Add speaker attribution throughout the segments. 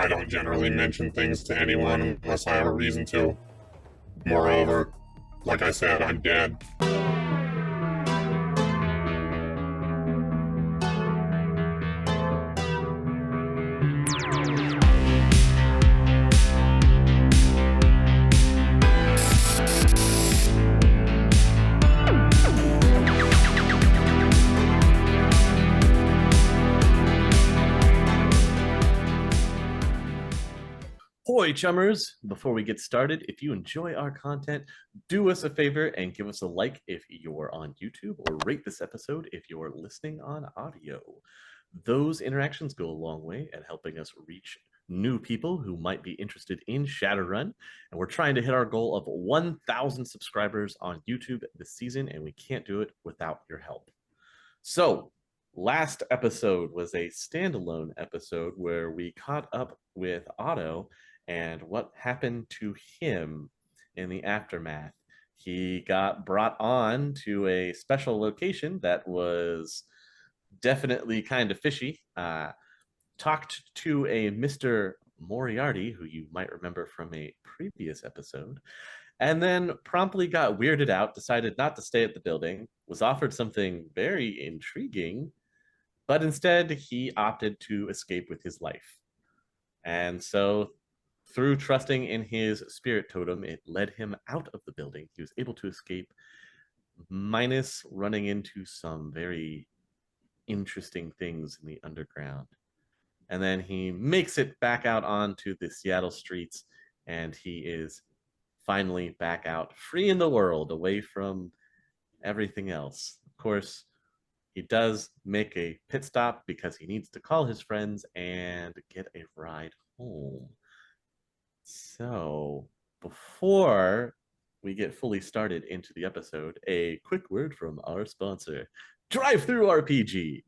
Speaker 1: I don't generally mention things to anyone unless I have a reason to. Moreover, like I said, I'm dead.
Speaker 2: Ahoy, chummers! Before we get started, if you enjoy our content, do us a favor and give us a like if you're on YouTube, or rate this episode if you're listening on audio. Those interactions go a long way at helping us reach new people who might be interested in Shadowrun, and we're trying to hit our goal of 1,000 subscribers on YouTube this season, and we can't do it without your help. So, last episode was a standalone episode where we caught up with Otto and what happened to him in the aftermath. He got brought on to a special location that was definitely kind of fishy. Talked to a Mr. Moriarty, who you might remember from a previous episode, and then promptly got weirded out, decided not to stay at the building, was offered something very intriguing, but instead he opted to escape with his life. And so, through trusting in his spirit totem, it led him out of the building. He was able to escape, minus running into some very interesting things in the underground. And then he makes it back out onto the Seattle streets, and he is finally back out, free in the world, away from everything else. Of course, he does make a pit stop because he needs to call his friends and get a ride home. So, before we get fully started into the episode, a quick word from our sponsor, DriveThruRPG.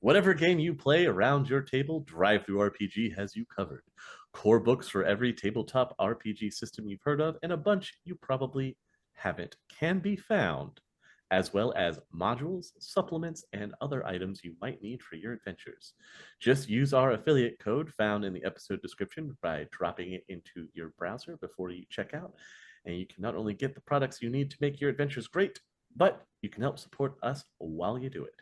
Speaker 2: Whatever game you play around your table, DriveThruRPG has you covered. Core books for every tabletop RPG system you've heard of, and a bunch you probably haven't, can be found, as well as modules, supplements, and other items you might need for your adventures. Just use our affiliate code found in the episode description by dropping it into your browser before you check out, and you can not only get the products you need to make your adventures great, but you can help support us while you do it.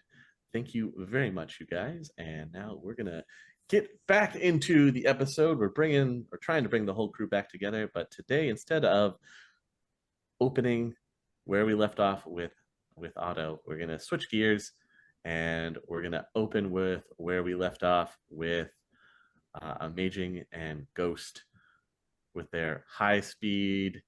Speaker 2: Thank you very much, you guys, and now we're gonna get back into the episode. We're trying to bring the whole crew back together, but today, instead of opening where we left off with Otto, we're gonna switch gears, and we're gonna open with where we left off with Amaging and Ghost with their high-speed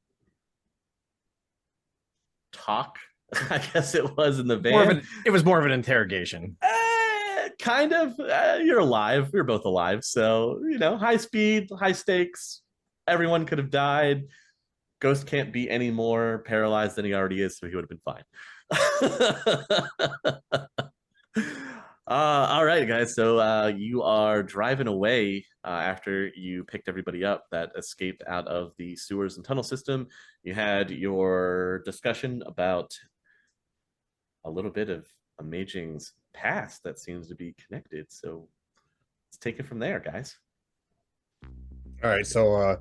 Speaker 2: talk. I guess it was in the van.
Speaker 3: It was more of an interrogation.
Speaker 2: Kind of. You're alive. We're both alive. So, high speed, high stakes. Everyone could have died. Ghost can't be any more paralyzed than he already is, so he would have been fine. All right, guys. So you are driving away after you picked everybody up that escaped out of the sewers and tunnel system. You had your discussion about a little bit of Amaging's past that seems to be connected. So let's take it from there, guys.
Speaker 4: All right. So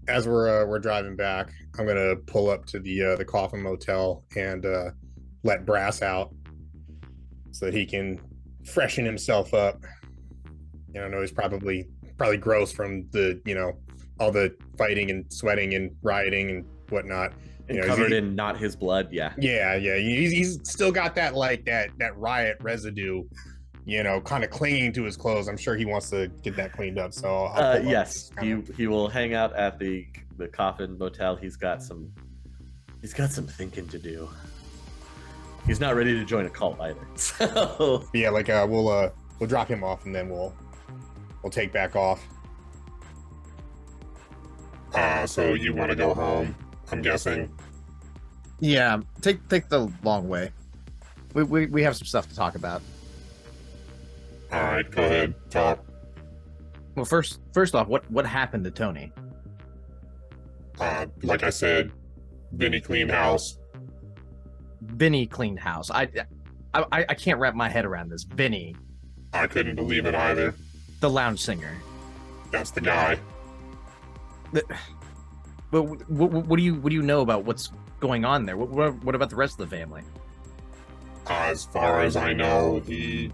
Speaker 4: as we're driving back, I'm gonna pull up to the Coffin Motel and let Brass out so that he can freshen himself up. I know he's probably gross from the all the fighting and sweating and rioting and whatnot.
Speaker 2: And covered in not his blood, yeah.
Speaker 4: Yeah. He's still got that that riot residue, kind of clinging to his clothes. I'm sure he wants to get that cleaned up. So
Speaker 2: yes, he will hang out at the Coffin Motel. He's got some thinking to do. He's not ready to join a cult either. So
Speaker 4: yeah, we'll drop him off and then we'll take back off.
Speaker 1: So you want to go home, I'm guessing?
Speaker 3: Yeah, take the long way. We have some stuff to talk about.
Speaker 1: All right, go ahead, talk.
Speaker 3: Well, first off, what happened to Tony?
Speaker 1: Like I said, Vinny cleaned house.
Speaker 3: Vinny cleaned house. I can't wrap my head around this. Vinny.
Speaker 1: I couldn't believe it either.
Speaker 3: The lounge singer.
Speaker 1: That's the guy.
Speaker 3: But what do you know about what's going on there? What about the rest of the family?
Speaker 1: As far as I know, he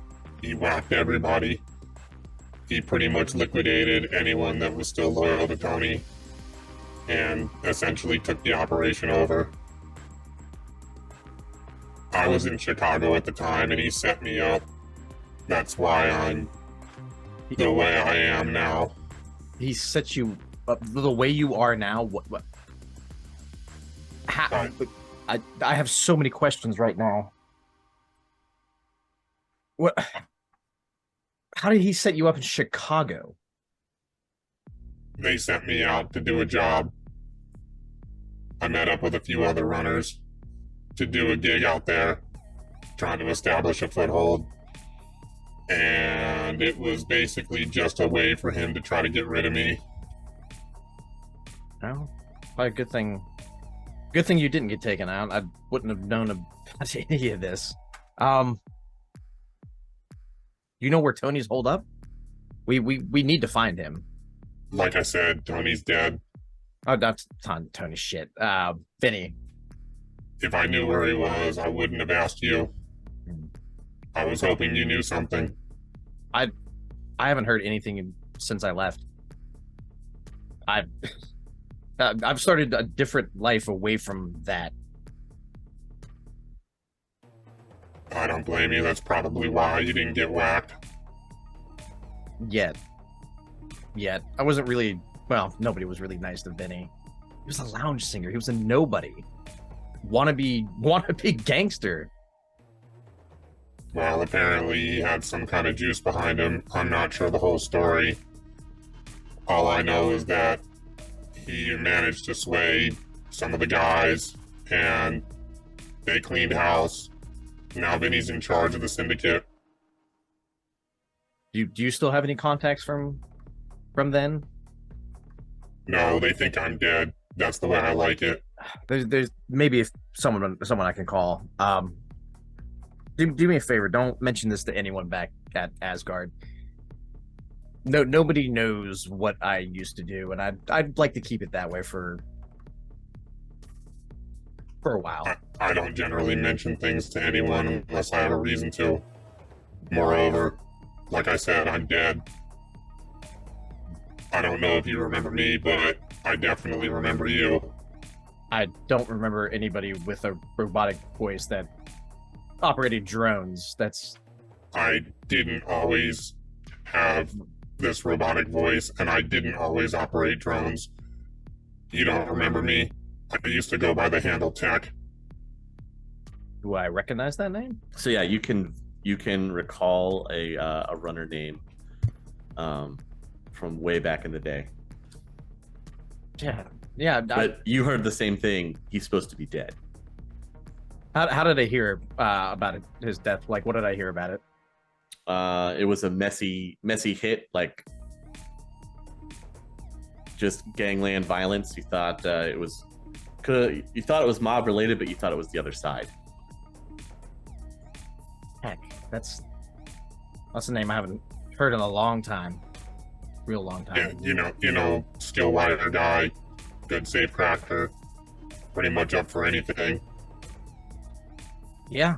Speaker 1: whacked everybody. He pretty much liquidated anyone that was still loyal to Tony, and essentially took the operation over. I was in Chicago at the time, and he set me up. That's why I'm the way I am now.
Speaker 3: He set you up the way you are now. What? How, I have so many questions right now. What? How did he set you up in Chicago?
Speaker 1: They sent me out to do a job. I met up with a few other runners to do a gig out there, trying to establish a foothold. And it was basically just a way for him to try to get rid of me.
Speaker 3: No, well, good thing you didn't get taken out. I wouldn't have known about any of this. You know where Tony's holed up? We need to find him.
Speaker 1: Like I said, Tony's dead.
Speaker 3: Oh, that's Tony's shit. Vinny.
Speaker 1: If I knew where he was, I wouldn't have asked you. I was hoping you knew something.
Speaker 3: I haven't heard anything since I left. I've started a different life away from that.
Speaker 1: I don't blame you. That's probably why you didn't get whacked.
Speaker 3: Yet. I wasn't really... Well, nobody was really nice to Vinny. He was a lounge singer. He was a nobody. Wannabe gangster.
Speaker 1: Well, apparently he had some kind of juice behind him. I'm not sure the whole story. All I know is that he managed to sway some of the guys, and they cleaned house. Now Vinny's in charge of the syndicate.
Speaker 3: Do you still have any contacts from then?
Speaker 1: No, they think I'm dead. That's the way I like it.
Speaker 3: There's maybe if someone I can call. Do me a favor. Don't mention this to anyone back at Asgard. No, nobody knows what I used to do, and I'd like to keep it that way for a while.
Speaker 1: I don't generally mention things to anyone unless I have a reason to. Moreover, like I said, I'm dead. I don't know if you remember me, but I definitely remember you.
Speaker 3: I don't remember anybody with a robotic voice that operated drones.
Speaker 1: I didn't always have this robotic voice, and I didn't always operate drones. You don't remember me? I used to go by the handle Tech.
Speaker 3: Do I recognize that name?
Speaker 2: So yeah, you can recall a runner name from way back in the day.
Speaker 3: Yeah.
Speaker 2: But you heard the same thing. He's supposed to be dead.
Speaker 3: How did I hear about his death? Like, what did I hear about it?
Speaker 2: It was a messy hit, like just gangland violence. You thought it was mob related, but you thought it was the other side.
Speaker 3: Heck, that's a name I haven't heard in a long time. Real long time.
Speaker 1: Yeah, you know, skill wire guy, good safe cracker, pretty much up for anything.
Speaker 3: Yeah.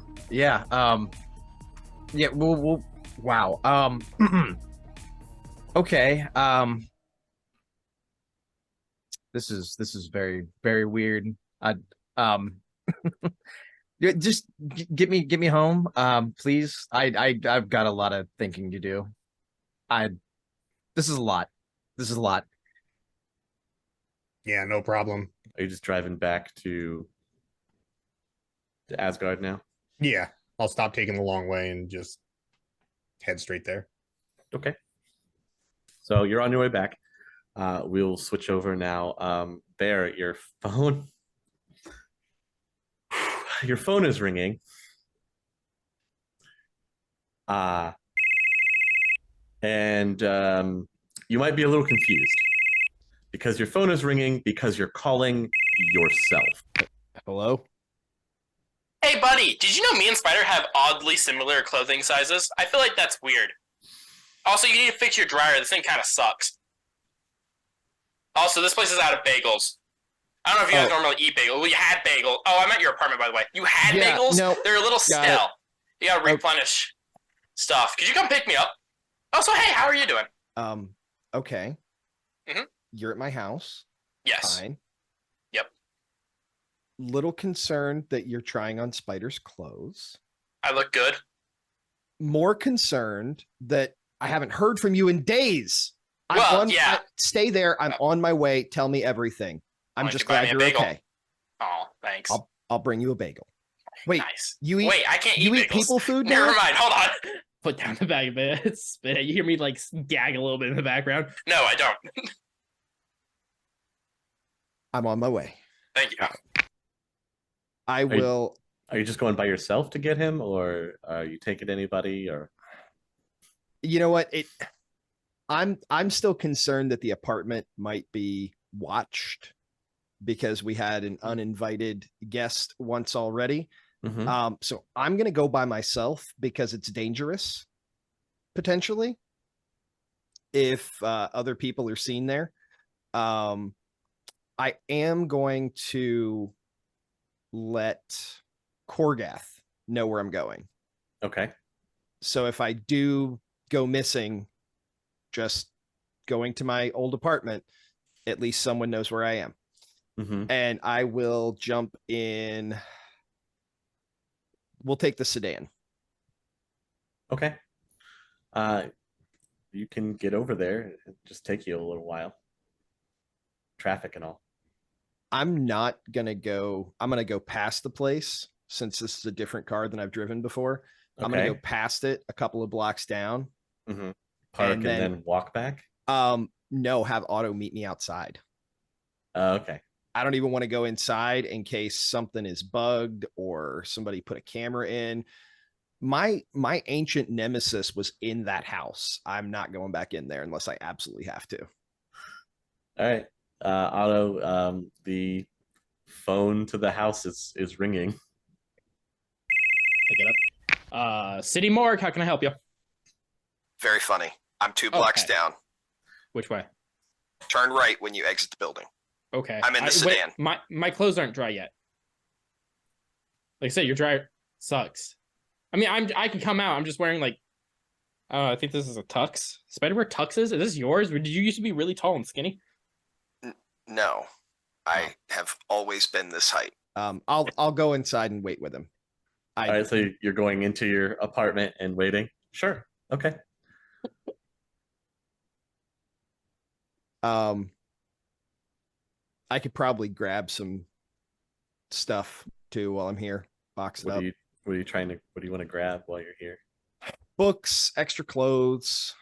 Speaker 3: We'll wow. Okay. This is very, very weird. Just get me home, please. I've got a lot of thinking to do. This is a lot.
Speaker 4: Yeah, no problem.
Speaker 2: Are you just driving back to Asgard now?
Speaker 4: Yeah, I'll stop taking the long way and just head straight there.
Speaker 2: Okay. So you're on your way back. We'll switch over now. Bear, your phone. Your phone is ringing. And you might be a little confused because your phone is ringing because you're calling yourself.
Speaker 3: Hello?
Speaker 5: Hey, buddy, did you know me and Spider have oddly similar clothing sizes? I feel like that's weird. Also, you need to fix your dryer. This thing kind of sucks. Also, this place is out of bagels. I don't know if you guys normally eat bagels. Well, you had bagels. Oh, I'm at your apartment, by the way. You had bagels?
Speaker 3: No,
Speaker 5: they're a little stale. You gotta replenish stuff. Could you come pick me up? Oh, so hey, how are you doing?
Speaker 3: Okay.
Speaker 5: Mhm.
Speaker 3: You're at my house.
Speaker 5: Yes.
Speaker 3: Fine.
Speaker 5: Yep.
Speaker 3: Little concerned that you're trying on Spider's clothes.
Speaker 5: I look good.
Speaker 3: More concerned that I haven't heard from you in days. Stay there. I'm on my way. Tell me everything. I'm just glad you're okay.
Speaker 5: Oh, thanks.
Speaker 3: I'll bring you a bagel. Wait,
Speaker 5: nice.
Speaker 3: You eat?
Speaker 5: Wait, I can't eat
Speaker 3: You
Speaker 5: bagels.
Speaker 3: eat people food now?
Speaker 5: Never mind. Hold on.
Speaker 6: Put down the bag of it. Spit it. You hear me like gag a little bit in the background.
Speaker 5: No, I don't.
Speaker 3: I'm on my way.
Speaker 5: Thank you.
Speaker 3: I will.
Speaker 2: Are you just going by yourself to get him, or are you taking anybody? Or
Speaker 3: you know what? I'm still concerned that the apartment might be watched because we had an uninvited guest once already.
Speaker 2: Mhm.
Speaker 3: So I'm gonna go by myself because it's dangerous, potentially, if other people are seen there. I am going to let Korgath know where I'm going.
Speaker 2: Okay.
Speaker 3: So if I do go missing, just going to my old apartment, at least someone knows where I am.
Speaker 2: Mm-hmm.
Speaker 3: And I will jump in. We'll take the sedan.
Speaker 2: Okay. You can get over there. It'll just take you a little while. Traffic and all.
Speaker 3: I'm not going to go. I'm going to go past the place since this is a different car than I've driven before. I'm going to go past it a couple of blocks down.
Speaker 2: Mm-hmm. Park and then walk back?
Speaker 3: No, have Otto meet me outside.
Speaker 2: Okay.
Speaker 3: I don't even want to go inside in case something is bugged or somebody put a camera in. My ancient nemesis was in that house. I'm not going back in there unless I absolutely have to.
Speaker 2: All right. Otto, the phone to the house is ringing.
Speaker 6: Pick it up. City Morgue, how can I help you?
Speaker 7: Very funny. I'm 2 blocks down.
Speaker 6: Which way?
Speaker 7: Turn right when you exit the building.
Speaker 6: Okay.
Speaker 7: I'm in the sedan.
Speaker 6: My clothes aren't dry yet. Like I said, your dryer sucks. I mean, I can come out. I'm just wearing like, I think this is a tux. Spider wear tuxes? Is this yours? Or did you used to be really tall and skinny?
Speaker 7: No, I have always been this height.
Speaker 3: I'll go inside and wait with him.
Speaker 2: All right, so you're going into your apartment and waiting? Sure. Okay.
Speaker 3: I could probably grab some stuff too while I'm here. Box it up.
Speaker 2: What do you want to grab while you're here?
Speaker 3: Books, extra clothes.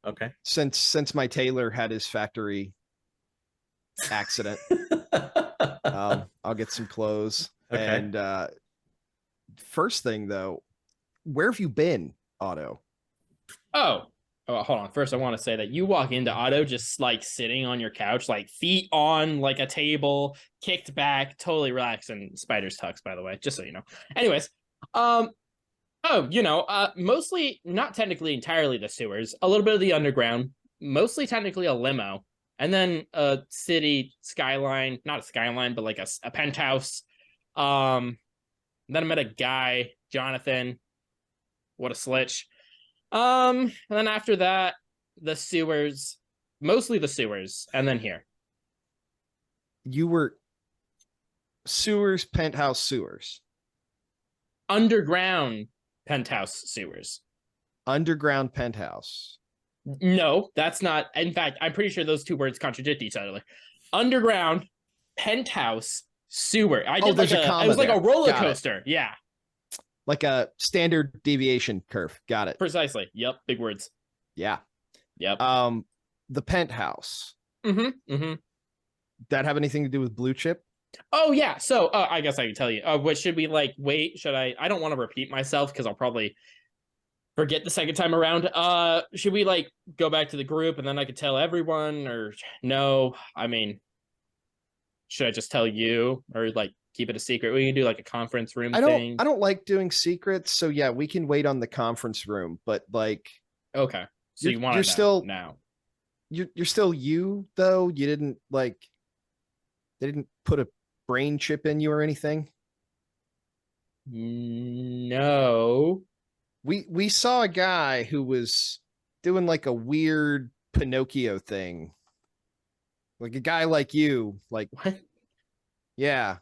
Speaker 2: Okay.
Speaker 3: Since my tailor had his factory accident, I'll get some clothes.
Speaker 2: Okay.
Speaker 3: And first thing though, where have you been, Otto?
Speaker 6: Oh, hold on. First, I want to say that you walk into Otto just like sitting on your couch, like feet on like a table, kicked back, totally relaxed, and Spider's tux, by the way, just so you know. Anyways, mostly not technically entirely the sewers, a little bit of the underground, mostly technically a limo, and then a city skyline, not a skyline, but like a penthouse. Then I met a guy, Jonathan. What a slitch. And then after that, the sewers, mostly the sewers, and then here.
Speaker 3: You were sewers, penthouse sewers.
Speaker 6: Underground penthouse sewers.
Speaker 3: Underground penthouse.
Speaker 6: No, that's not. In fact, I'm pretty sure those two words contradict each other. Underground penthouse sewer. I did
Speaker 3: there's a comma
Speaker 6: it was like
Speaker 3: there.
Speaker 6: a roller
Speaker 3: Got it.
Speaker 6: coaster. Yeah,
Speaker 3: Like a standard deviation curve. Got it.
Speaker 6: precisely. Yep, big words.
Speaker 3: Yeah.
Speaker 6: Yep.
Speaker 3: The penthouse.
Speaker 6: Mm-hmm.
Speaker 3: That have anything to do with blue chip?
Speaker 6: Oh yeah. So I guess I can tell you. What should we like? Wait, should I? I don't want to repeat myself because I'll probably forget the second time around. Should we like go back to the group and then I could tell everyone, or no? I mean, should I just tell you, or like keep it a secret? We can do like a conference room thing.
Speaker 3: I don't like doing secrets, so yeah, we can wait on the conference room. But like,
Speaker 6: Okay. So you want
Speaker 3: you're
Speaker 6: to
Speaker 3: still
Speaker 6: now?
Speaker 3: you're still you though. You didn't like they didn't put a brain chip in you or anything.
Speaker 6: No.
Speaker 3: We saw a guy who was doing like a weird Pinocchio thing. Like a guy like you, like
Speaker 6: What?
Speaker 3: yeah,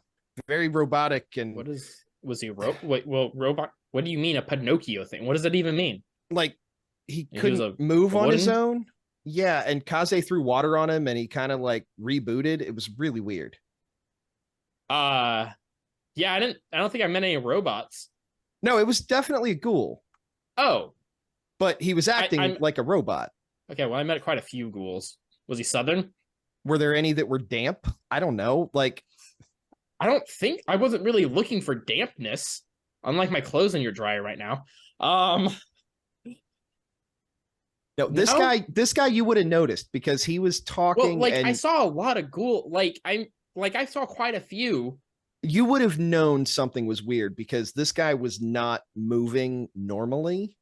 Speaker 3: very robotic and
Speaker 6: What is? Was he Wait, well, robot. What do you mean a Pinocchio thing? What does that even mean?
Speaker 3: like he
Speaker 6: He was
Speaker 3: couldn't
Speaker 6: a
Speaker 3: move on his
Speaker 6: wooden?
Speaker 3: own. Yeah, and Kaze threw water on him and he kind of like rebooted. It was really weird.
Speaker 6: Yeah, I don't think I met any robots.
Speaker 3: No, it was definitely a ghoul,
Speaker 6: Oh,
Speaker 3: but he was acting
Speaker 6: I'm-
Speaker 3: like a robot.
Speaker 6: okay. Well, I met quite a few ghouls. Was he Southern?
Speaker 3: Were there any that were damp? I don't know. Like,
Speaker 6: I don't think I wasn't really looking for dampness. Unlike my clothes in your dryer right now.
Speaker 3: no, this
Speaker 6: No?
Speaker 3: guy you would have noticed because he was talking
Speaker 6: Well, like
Speaker 3: and
Speaker 6: I saw a lot of ghoul. I saw quite a few.
Speaker 3: you would have known something was weird because this guy was not moving normally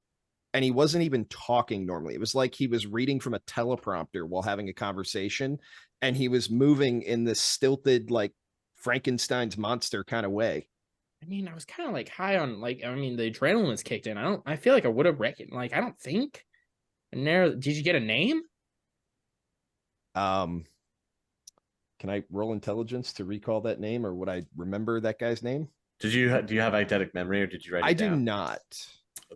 Speaker 3: and he wasn't even talking normally. It was like he was reading from a teleprompter while having a conversation and he was moving in this stilted, like Frankenstein's monster kind of way.
Speaker 6: I mean, I was kind of like high on the adrenaline was kicked in. I feel like I would have reckoned. I don't think. And there, did you get a name?
Speaker 3: Can I roll intelligence to recall that name or would I remember that guy's name?
Speaker 2: Do you have eidetic memory or did you write it
Speaker 3: I
Speaker 2: down?
Speaker 3: do not.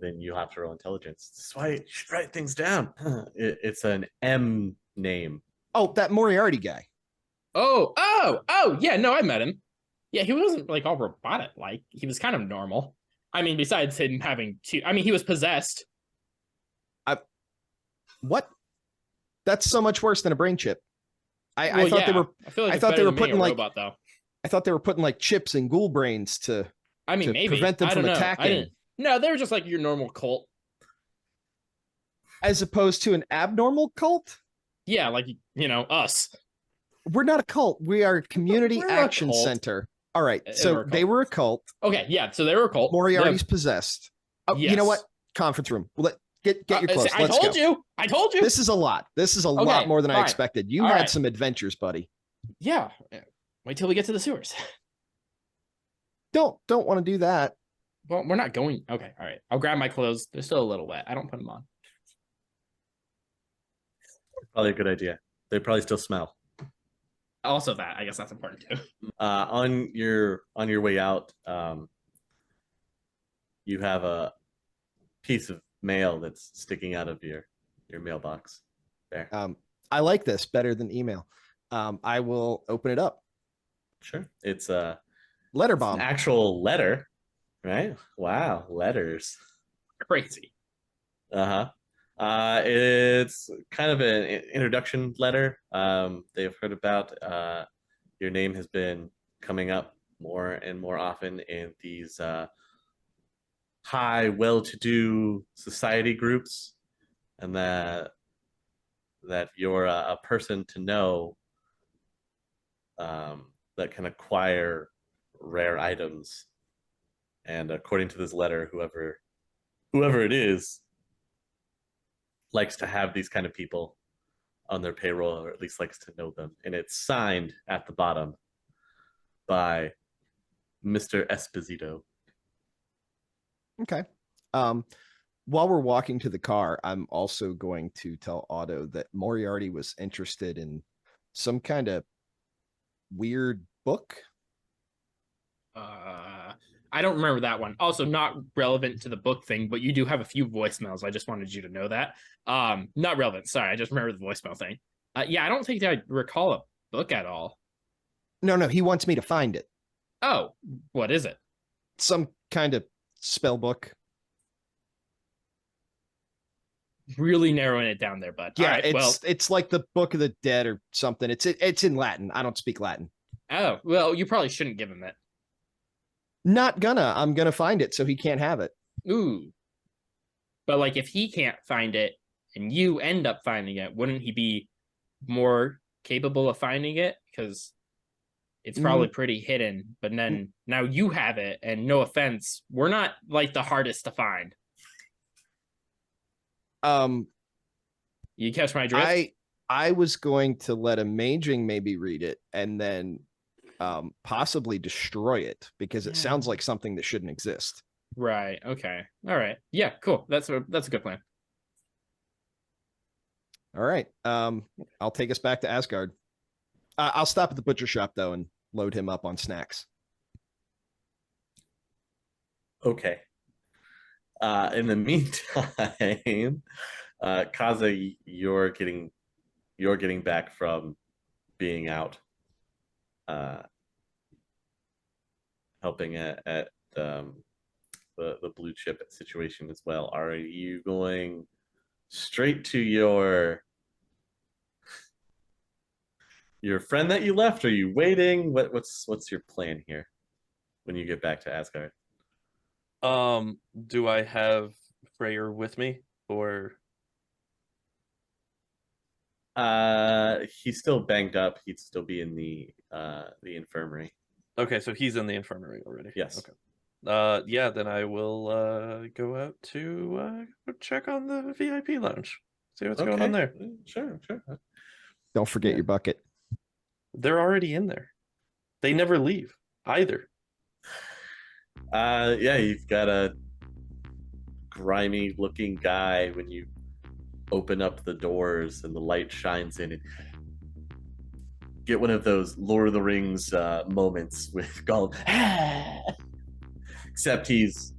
Speaker 2: Then you'll have to roll intelligence. That's why you should write things down. It's an M name.
Speaker 3: Oh, that Moriarty guy.
Speaker 6: Oh, yeah, no, I met him. Yeah, he wasn't like all robotic like. He was kind of normal. I mean, besides him having two, I mean, he was possessed.
Speaker 3: What? That's so much worse than a brain chip. I thought they were
Speaker 6: I feel like
Speaker 3: I
Speaker 6: it's
Speaker 3: thought they
Speaker 6: better
Speaker 3: were
Speaker 6: than being
Speaker 3: putting
Speaker 6: a
Speaker 3: like
Speaker 6: robot, though.
Speaker 3: I thought they were putting like chips in ghoul brains to
Speaker 6: I mean,
Speaker 3: to
Speaker 6: maybe
Speaker 3: prevent them
Speaker 6: I
Speaker 3: from
Speaker 6: don't know.
Speaker 3: attacking.
Speaker 6: I didn't. No, they were just like your normal cult.
Speaker 3: as opposed to an abnormal cult.
Speaker 6: Yeah, like us.
Speaker 3: We're not a cult. We are a community
Speaker 6: We're a
Speaker 3: action
Speaker 6: cult.
Speaker 3: center. All right.
Speaker 6: We're
Speaker 3: So
Speaker 6: a
Speaker 3: they
Speaker 6: cult.
Speaker 3: were a cult.
Speaker 6: Okay, yeah. So they were a cult.
Speaker 3: Moriarty's possessed. Oh, you know what?
Speaker 6: Yes.
Speaker 3: Conference room. Get your clothes.
Speaker 6: I
Speaker 3: Let's
Speaker 6: told
Speaker 3: go.
Speaker 6: you. I told you.
Speaker 3: This is a lot. This is a lot more than I
Speaker 6: fine.
Speaker 3: expected. You
Speaker 6: All
Speaker 3: had
Speaker 6: right.
Speaker 3: some adventures, buddy.
Speaker 6: Yeah. Wait till we get to the sewers.
Speaker 3: Don't want to do that.
Speaker 6: Well, we're not going. Okay, all right. I'll grab my clothes. They're still a little wet. I don't put them on.
Speaker 2: Probably a good idea. They probably still smell.
Speaker 6: Also, that I guess that's important too.
Speaker 2: On your way out, you have a piece of mail that's sticking out of your mailbox. There.
Speaker 3: I like this better than email. I will open it up.
Speaker 2: Sure. It's a
Speaker 3: Letter
Speaker 2: an
Speaker 3: bomb.
Speaker 2: actual letter, right? Wow, letters.
Speaker 6: Crazy.
Speaker 2: It's kind of an introduction letter. They've heard about your name has been coming up more and more often in these high, well-to-do society groups, and that you're a person to know that can acquire rare items. And according to this letter, whoever it is likes to have these kind of people on their payroll, or at least likes to know them. And it's signed at the bottom by Mr. Esposito.
Speaker 3: Okay. While we're walking to the car, I'm also going to tell Otto that Moriarty was interested in some kind of weird book.
Speaker 6: I don't remember that one. Also, not relevant to the book thing, but you do have a few voicemails. I just wanted you to know that. Not relevant. Sorry, I just remember the voicemail thing. Yeah, I don't think I recall a book at all.
Speaker 3: No, he wants me to find it.
Speaker 6: Oh, what is it?
Speaker 3: Some kind of spell book.
Speaker 6: Really narrowing it down there, bud.
Speaker 3: Yeah,
Speaker 6: All right,
Speaker 3: it's like the Book of the Dead or something. It's in Latin. I don't speak Latin.
Speaker 6: oh, well, you probably shouldn't give him it.
Speaker 3: Not gonna. I'm gonna find it so he can't have it.
Speaker 6: Ooh. But like if he can't find it and you end up finding it, wouldn't he be more capable of finding it? Because it's probably pretty hidden, but then now you have it, and no offense, we're not like the hardest to find. You catch my drift?
Speaker 8: I was going to let Amaging maybe read it and then possibly destroy it because it sounds like something that shouldn't exist.
Speaker 6: Right. Okay. All right. Yeah. Cool. That's a good plan.
Speaker 8: All right. I'll take us back to Asgard. I'll stop at the butcher shop though and load him up on snacks.
Speaker 2: Okay. In the meantime, Kaze, you're getting back from being out, helping at the blue chip situation as well. Are you going straight to your friend that you left? Are you waiting? What's your plan here when you get back to Asgard?
Speaker 9: Do I have Freyr with me, or
Speaker 2: he's still banged up. He'd still be in the infirmary.
Speaker 9: okay, so he's in the infirmary already.
Speaker 2: Yes.
Speaker 9: Okay. Yeah, then I will go out to check on the VIP lounge. See what's going on there.
Speaker 2: Sure.
Speaker 8: Don't forget your bucket.
Speaker 9: They're already in there. They never leave either.
Speaker 2: Yeah, you've got a grimy looking guy when you open up the doors and the light shines in, and get one of those Lord of the Rings moments with Gollum. Except he's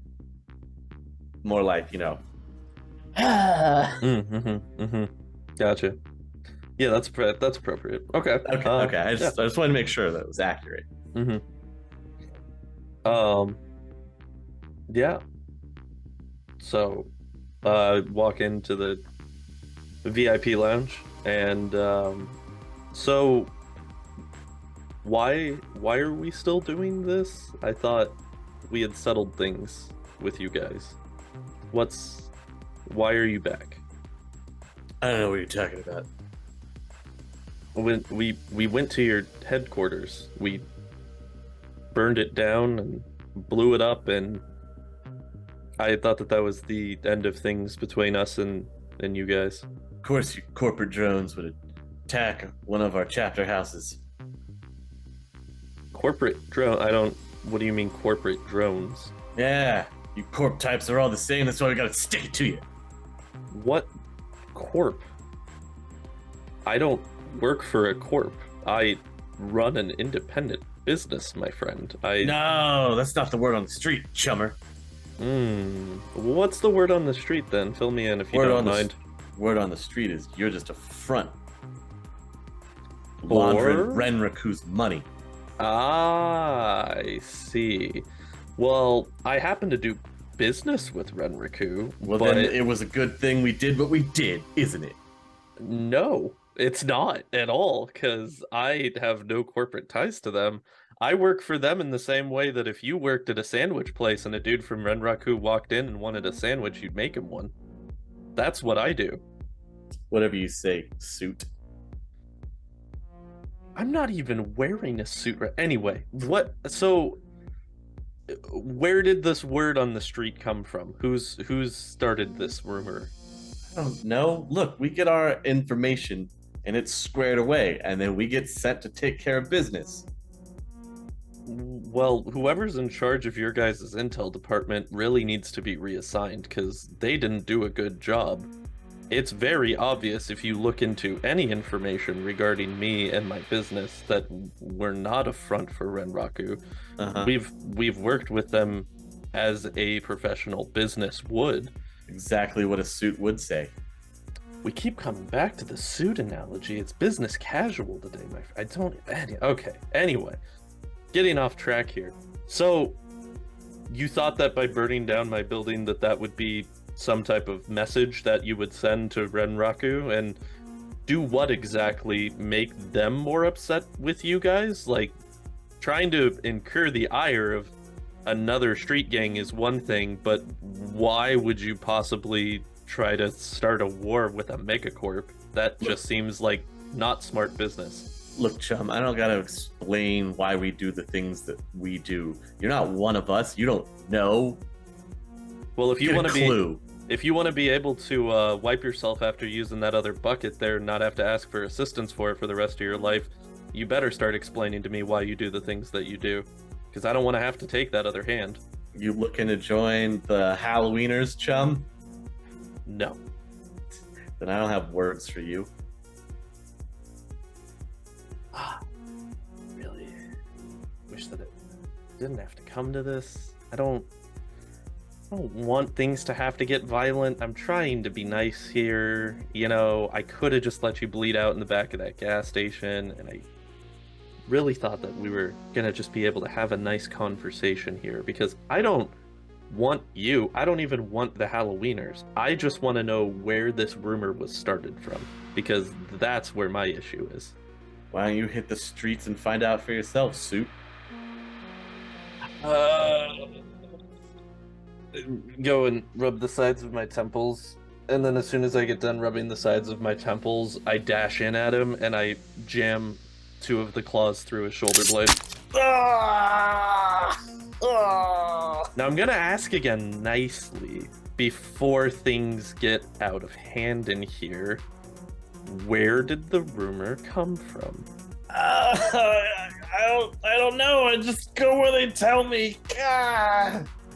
Speaker 2: more like,
Speaker 9: Gotcha. Yeah, that's appropriate. Okay.
Speaker 2: Okay. I just wanted to make sure that it was accurate.
Speaker 9: Yeah. So, walk into the VIP lounge, and so why are we still doing this? I thought we had settled things with you guys. Why are you back?
Speaker 2: I don't know what you're talking about.
Speaker 9: When we went to your headquarters, we burned it down and blew it up, and I thought that was the end of things between us and you guys.
Speaker 2: Of course, your corporate drones would attack one of our chapter houses.
Speaker 9: Corporate drone? What do you mean corporate drones?
Speaker 2: Yeah, you corp types are all the same. That's why we gotta stick it to you.
Speaker 9: What corp? I don't work for a corp. I run an independent business, my friend.
Speaker 2: No, that's not the word on the street, chummer.
Speaker 9: What's the word on the street then? Fill me in if you don't mind.
Speaker 2: Word on the street is you're just a front. Laundering Renraku's money.
Speaker 9: Ah, I see. Well, I happen to do business with Renraku.
Speaker 2: Well, then it was a good thing we did what we did, isn't it?
Speaker 9: No, it's not at all, because I have no corporate ties to them. I work for them in the same way that if you worked at a sandwich place and a dude from Renraku walked in and wanted a sandwich, you'd make him one. That's what I do.
Speaker 2: Whatever you say, suit.
Speaker 9: I'm not even wearing a suit. Anyway, so where did this word on the street come from? Who's started this rumor?
Speaker 2: I don't know. Look, we get our information and it's squared away, and then we get sent to take care of business.
Speaker 9: Well, whoever's in charge of your guys' intel department really needs to be reassigned, because they didn't do a good job. It's very obvious if you look into any information regarding me and my business that we're not a front for Renraku. We've worked with them as a professional business would.
Speaker 2: Exactly what a suit would say.
Speaker 9: We keep coming back to the suit analogy. It's business casual today, my friend. Okay, anyway. Getting off track here. So, you thought that by burning down my building that would be some type of message that you would send to Renraku, and do what exactly? Make them more upset with you guys? Like, trying to incur the ire of another street gang is one thing, but why would you possibly try to start a war with a megacorp? That just seems like not smart business.
Speaker 2: Look, chum, I don't gotta explain why we do the things that we do. You're not one of us. You don't know.
Speaker 9: Well, if you want to be, If you want to be able to wipe yourself after using that other bucket there and not have to ask for assistance for it for the rest of your life, you better start explaining to me why you do the things that you do. Because I don't want to have to take that other hand.
Speaker 2: You looking to join the Halloweeners, chum?
Speaker 9: No.
Speaker 2: Then I don't have words for you.
Speaker 9: Really wish that it didn't have to come to this. I don't want things to have to get violent. I'm trying to be nice here. You know, I could have just let you bleed out in the back of that gas station, and I really thought that we were gonna just be able to have a nice conversation here, because I don't want you. I don't even want the Halloweeners. I just want to know where this rumor was started from, because that's where my issue is.
Speaker 2: Why don't you hit the streets and find out for yourself, Suit?
Speaker 9: Go and rub the sides of my temples, and then as soon as I get done rubbing the sides of my temples, I dash in at him and I jam 2 of the claws through his shoulder blade. Now I'm gonna ask again nicely before things get out of hand in here. Where did the rumor come from?
Speaker 2: I don't know. I just go where they tell me.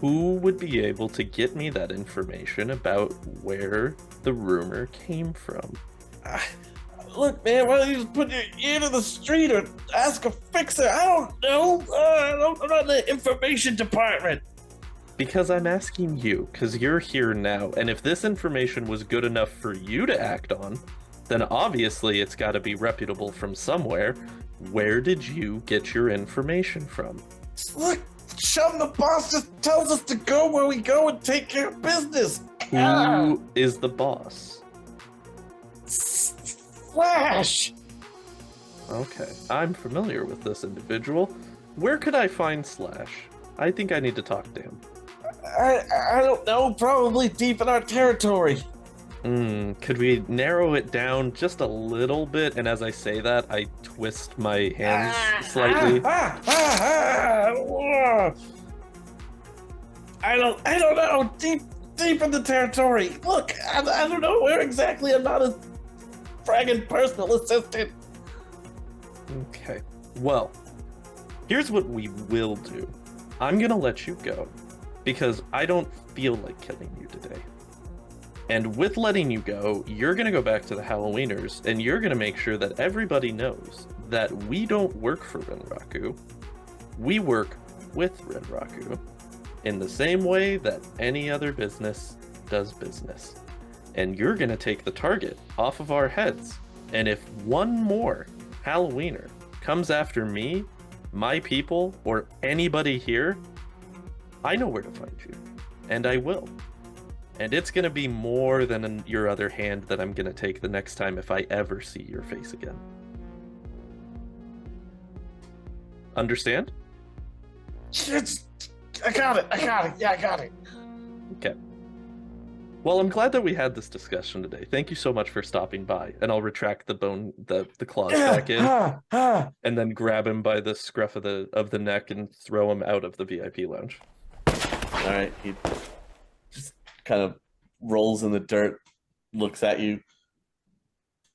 Speaker 9: Who would be able to get me that information about where the rumor came from?
Speaker 2: Look, man, why don't you just put your ear to the street or ask a fixer? I don't know. I'm not in the information department.
Speaker 9: Because I'm asking you, because you're here now, and if this information was good enough for you to act on, then obviously it's got to be reputable from somewhere. Where did you get your information from?
Speaker 2: Look, chum, the boss just tells us to go where we go and take care of business.
Speaker 9: Who is the boss?
Speaker 2: Flash!
Speaker 9: Okay, I'm familiar with this individual. Where could I find Slash? I think I need to talk to him.
Speaker 2: I don't know, probably deep in our territory.
Speaker 9: Could we narrow it down just a little bit? And as I say that, I twist my hands slightly.
Speaker 2: I don't know. Deep in the territory. Look, I don't know where exactly. I'm not a friggin' personal assistant.
Speaker 9: Okay. Well, here's what we will do. I'm gonna let you go because I don't feel like killing you today. And with letting you go, you're gonna go back to the Halloweeners and you're gonna make sure that everybody knows that we don't work for Renraku. We work with Renraku in the same way that any other business does business. And you're gonna take the target off of our heads. And if one more Halloweener comes after me, my people, or anybody here, I know where to find you. And I will. And it's gonna be more than your other hand that I'm gonna take the next time if I ever see your face again. Understand?
Speaker 2: I got it. Yeah, I got it.
Speaker 9: Okay. Well, I'm glad that we had this discussion today. Thank you so much for stopping by. And I'll retract the claws back in, and then grab him by the scruff of the neck and throw him out of the VIP lounge.
Speaker 2: All right, he just kind of rolls in the dirt, looks at you,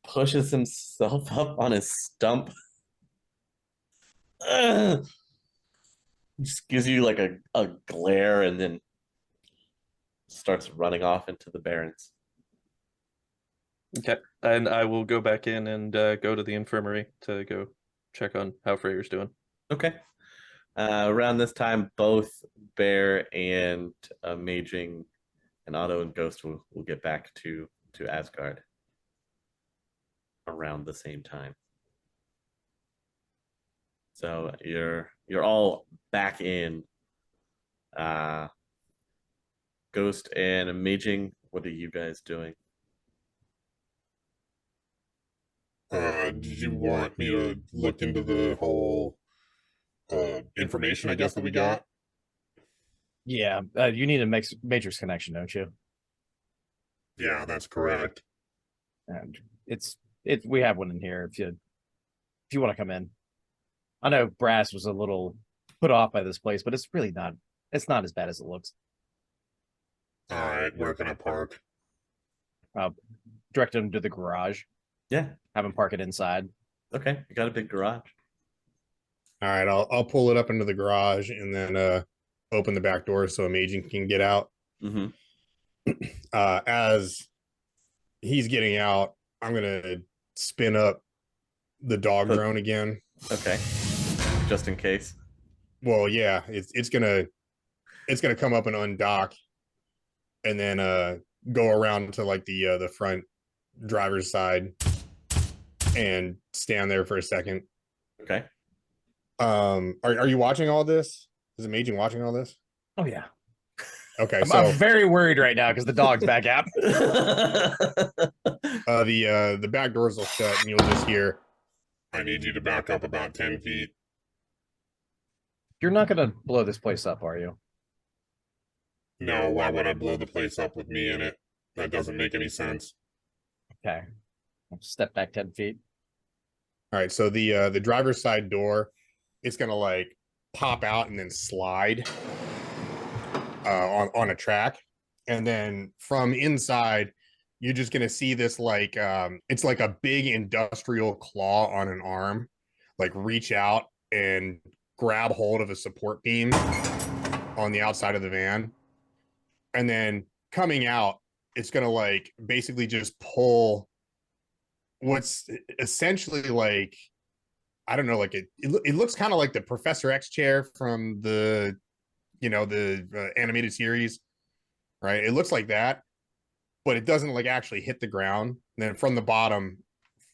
Speaker 2: pushes himself up on his stump, just gives you like a glare, and then starts running off into the Barrens.
Speaker 9: Okay, and I will go back in and go to the infirmary to go check on how Freyr's doing.
Speaker 2: Okay. Around this time, both Bear and Amaging and Otto and Ghost will get back to Asgard around the same time. So you're all back in. Ghost and Amaging, what are you guys doing?
Speaker 1: Did you want me to look into the whole information, I guess, that we got?
Speaker 3: Yeah, you need a matrix connection, don't you?
Speaker 1: Yeah, that's correct.
Speaker 3: And we have one in here if you want to come in. I know Brass was a little put off by this place, but it's really not. It's not as bad as it looks.
Speaker 1: All right, where can I park?
Speaker 3: Direct him to the garage.
Speaker 2: Yeah.
Speaker 3: Have him park it inside.
Speaker 2: Okay. You got a big garage.
Speaker 4: All right, I'll pull it up into the garage and then open the back door so Amaging can get out.
Speaker 2: Mm-hmm.
Speaker 4: As he's getting out, I'm gonna spin up the dog drone again.
Speaker 2: Okay. Just in case.
Speaker 4: Well, yeah, it's gonna come up and undock, and then go around to like the front driver's side and stand there for a second.
Speaker 2: Okay.
Speaker 4: Are you watching all this? Is Amaging watching all this?
Speaker 3: Oh yeah.
Speaker 4: Okay,
Speaker 3: I'm very worried right now because the dog's back out.
Speaker 4: The back doors will shut and you'll just hear,
Speaker 1: I need you to back up about 10 feet.
Speaker 3: You're not gonna blow this place up, are you?
Speaker 1: No, why would I blow the place up with me in it? That doesn't make any sense.
Speaker 3: Okay. I'll step back 10 feet.
Speaker 4: all right, so the driver's side door, it's gonna like pop out and then slide on a track, and then from inside you're just gonna see this like it's like a big industrial claw on an arm like reach out and grab hold of a support beam on the outside of the van, and then coming out it's gonna like basically just pull what's essentially like, I don't know, like it looks kind of like the Professor X chair from the animated series, right? It looks like that, but it doesn't like actually hit the ground. And then from the bottom,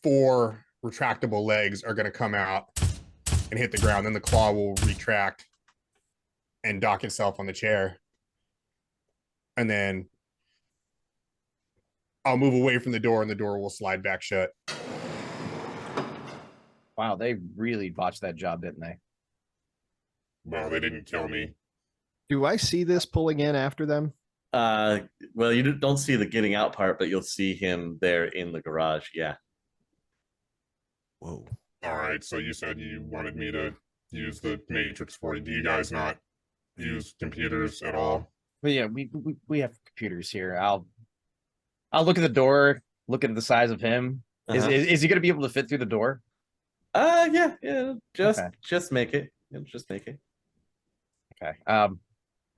Speaker 4: 4 retractable legs are going to come out and hit the ground. Then the claw will retract and dock itself on the chair. And then I'll move away from the door and the door will slide back shut.
Speaker 3: Wow, they really botched that job, didn't they?
Speaker 1: Well, they didn't kill me.
Speaker 8: Do I see this pulling in after them?
Speaker 2: Well, you don't see the getting out part, but you'll see him there in the garage. Yeah.
Speaker 8: Whoa.
Speaker 1: All right, so you said you wanted me to use the Matrix for you. Do you guys not use computers at all?
Speaker 3: But yeah, we have computers here. I'll look at the door, look at the size of him. Is he gonna be able to fit through the door?
Speaker 2: Yeah. Just
Speaker 3: Okay.
Speaker 2: just make it. Just make it.
Speaker 3: Okay.
Speaker 2: I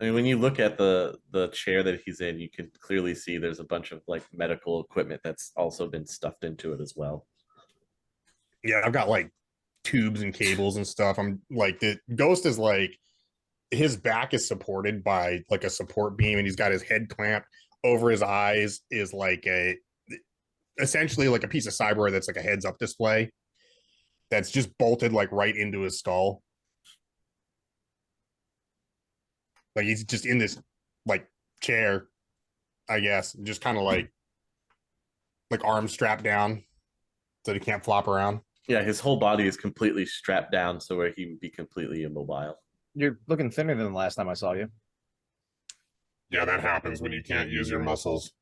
Speaker 2: mean, when you look at the chair that he's in, you can clearly see there's a bunch of like medical equipment that's also been stuffed into it as well.
Speaker 4: Yeah, I've got like tubes and cables and stuff. I'm like, the ghost is like, his back is supported by like a support beam, and he's got his head clamped over his eyes is like essentially like a piece of cyberware that's like a heads up display that's just bolted like right into his skull. Like he's just in this like chair, I guess, just kind of like arms strapped down so he can't flop around.
Speaker 2: Yeah, his whole body is completely strapped down so where he would be completely immobile.
Speaker 3: You're looking thinner than the last time I saw you.
Speaker 1: Yeah, that happens when you can't use your muscles.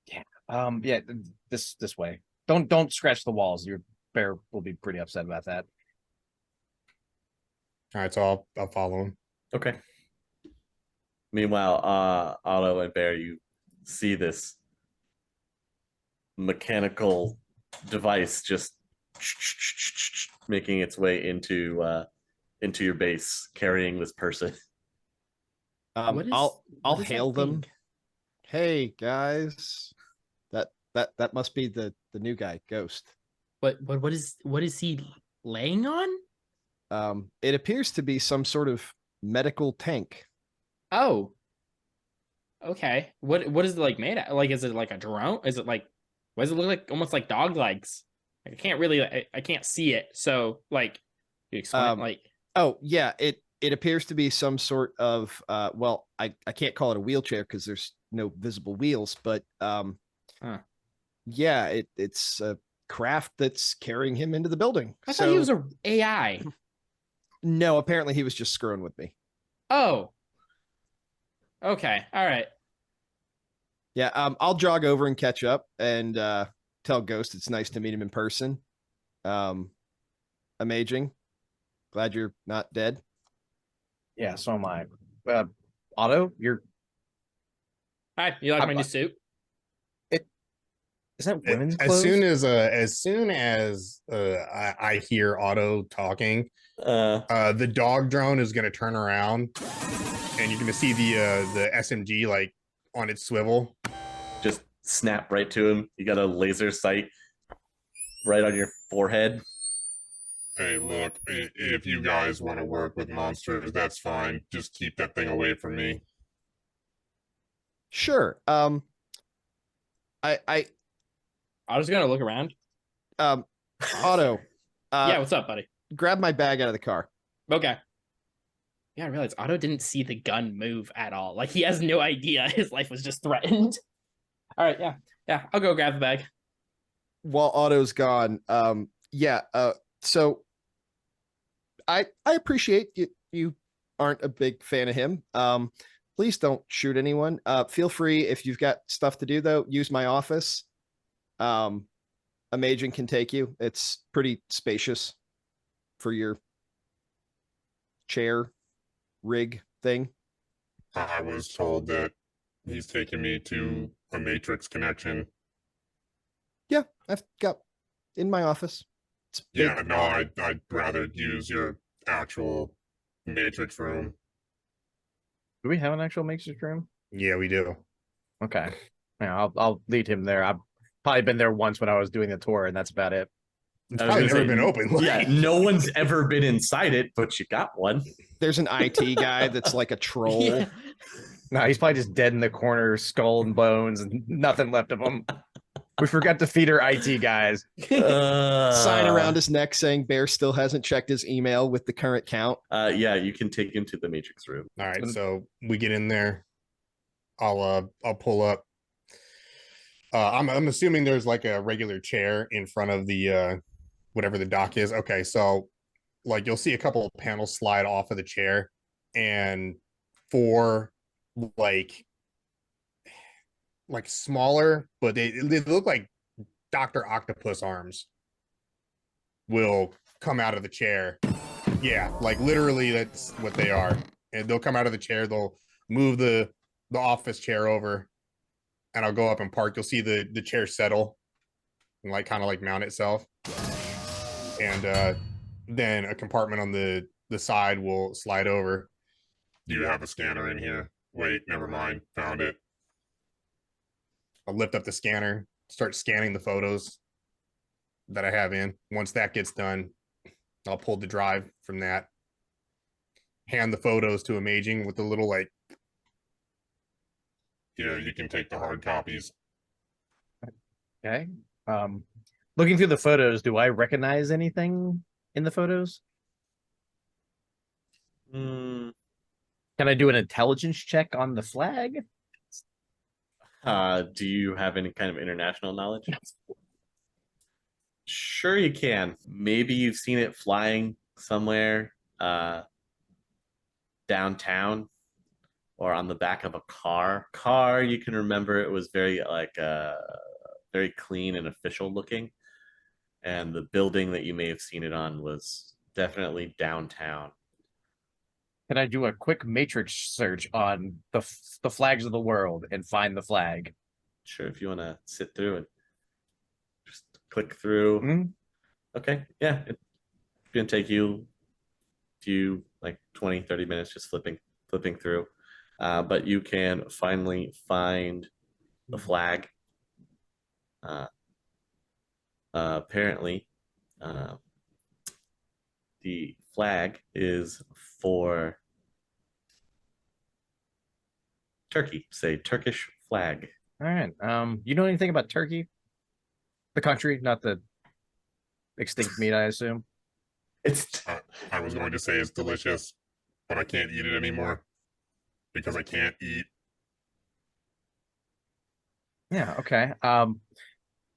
Speaker 3: Yeah, this way. Don't scratch the walls. Your bear will be pretty upset about that.
Speaker 4: All right, so I'll follow him.
Speaker 2: Okay. Meanwhile, Otto and Bear, you see this mechanical device just making its way into your base, carrying this person.
Speaker 8: I'll hail them. Hey guys, that must be the new guy, Ghost.
Speaker 6: What is he laying on?
Speaker 8: It appears to be some sort of medical tank.
Speaker 6: Oh. Okay. What is it like made out? Like, is it like a drone? Is it like, what does it look like? Almost like dog legs. I can't really, I can't see it. So like, you explain like.
Speaker 8: Oh yeah, it appears to be some sort of well, I can't call it a wheelchair because there's no visible wheels, but yeah, it's a craft that's carrying him into the building.
Speaker 6: I thought he was a AI.
Speaker 8: No, apparently he was just screwing with me.
Speaker 6: Oh. Okay. All right.
Speaker 8: Yeah, I'll jog over and catch up and tell Ghost it's nice to meet him in person. Amaging. Glad you're not dead.
Speaker 3: Yeah, so am I. Otto, you're
Speaker 6: Hi, you like my new suit?
Speaker 3: Is that women's
Speaker 4: As
Speaker 3: clothes?
Speaker 4: soon as I hear Otto talking,
Speaker 2: Uh,
Speaker 4: the dog drone is going to turn around, and you're going to see the SMG like on its swivel.
Speaker 2: just snap right to him. You got a laser sight right on your forehead.
Speaker 1: Hey, look, if you guys want to work with monsters, that's fine. Just keep that thing away from me.
Speaker 8: Sure. I
Speaker 6: I was gonna look around.
Speaker 8: Otto,
Speaker 6: Yeah, what's up, buddy?
Speaker 8: grab my bag out of the car.
Speaker 6: Okay. Yeah, I realized Otto didn't see the gun move at all. Like he has no idea his life was just threatened. All right, yeah, I'll go grab the bag.
Speaker 8: While Otto's gone, so I appreciate you aren't a big fan of him. Please don't shoot anyone. Feel free if you've got stuff to do though, use my office. Amaging can take you. It's pretty spacious for your chair rig thing.
Speaker 1: I was told that he's taking me to a Matrix connection.
Speaker 8: Yeah, I've got in my office. It's big.
Speaker 1: Yeah, no, I'd rather use your actual Matrix room.
Speaker 3: Do we have an actual Matrix room?
Speaker 4: Yeah, we do.
Speaker 3: Okay. Yeah, I'll lead him there. I've probably been there once when I was doing the tour, and that's about it.
Speaker 4: It's
Speaker 2: I was
Speaker 4: probably
Speaker 2: gonna
Speaker 4: never
Speaker 2: say,
Speaker 4: been open.
Speaker 2: Yeah, no one's ever been inside it, but you got one.
Speaker 8: There's an IT guy that's like a troll.
Speaker 6: Yeah.
Speaker 3: No, he's probably just dead in the corner, skull and bones, and nothing left of him. We forgot to feed our IT guys.
Speaker 8: Sign around his neck saying Bear still hasn't checked his email with the current count.
Speaker 2: Yeah, you can take him to the Matrix room.
Speaker 4: All right, so we get in there. I'll pull up. I'm assuming there's like a regular chair in front of the whatever the dock is. Okay, so like you'll see a couple of panels slide off of the chair, and four like smaller, but they look like Dr. Octopus arms will come out of the chair. Yeah, like literally that's what they are. And they'll come out of the chair, they'll move the office chair over, and I'll go up and park. You'll see the chair settle and like kind of like mount itself. And then a compartment on the side will slide over.
Speaker 1: Do you have a scanner in here? Wait, never mind. Found it.
Speaker 4: I'll lift up the scanner, start scanning the photos that I have in. Once that gets done, I'll pull the drive from that, hand the photos to Amaging with the little like,
Speaker 1: Here, you can take the hard copies.
Speaker 3: Okay. Looking through the photos, do I recognize anything in the photos? Can I do an intelligence check on the flag?
Speaker 2: Do you have any kind of international knowledge? Sure you can. Maybe you've seen it flying somewhere downtown or on the back of a car. You can remember it was very like very clean and official looking. And the building that you may have seen it on was definitely downtown.
Speaker 3: Can I do a quick matrix search on the flags of the world and find the flag?
Speaker 2: Sure, if you want to sit through and just click through.
Speaker 3: Mm-hmm.
Speaker 2: Okay, yeah, it's gonna take you a few like 20-30 minutes just flipping through, but you can finally find the flag. Apparently the flag is for Turkey. Say Turkish flag.
Speaker 3: All right. You know anything about Turkey? The country, not the extinct meat, I assume.
Speaker 2: It's
Speaker 1: I was going to say it's delicious, but I can't eat it anymore because I can't eat.
Speaker 3: Yeah, okay.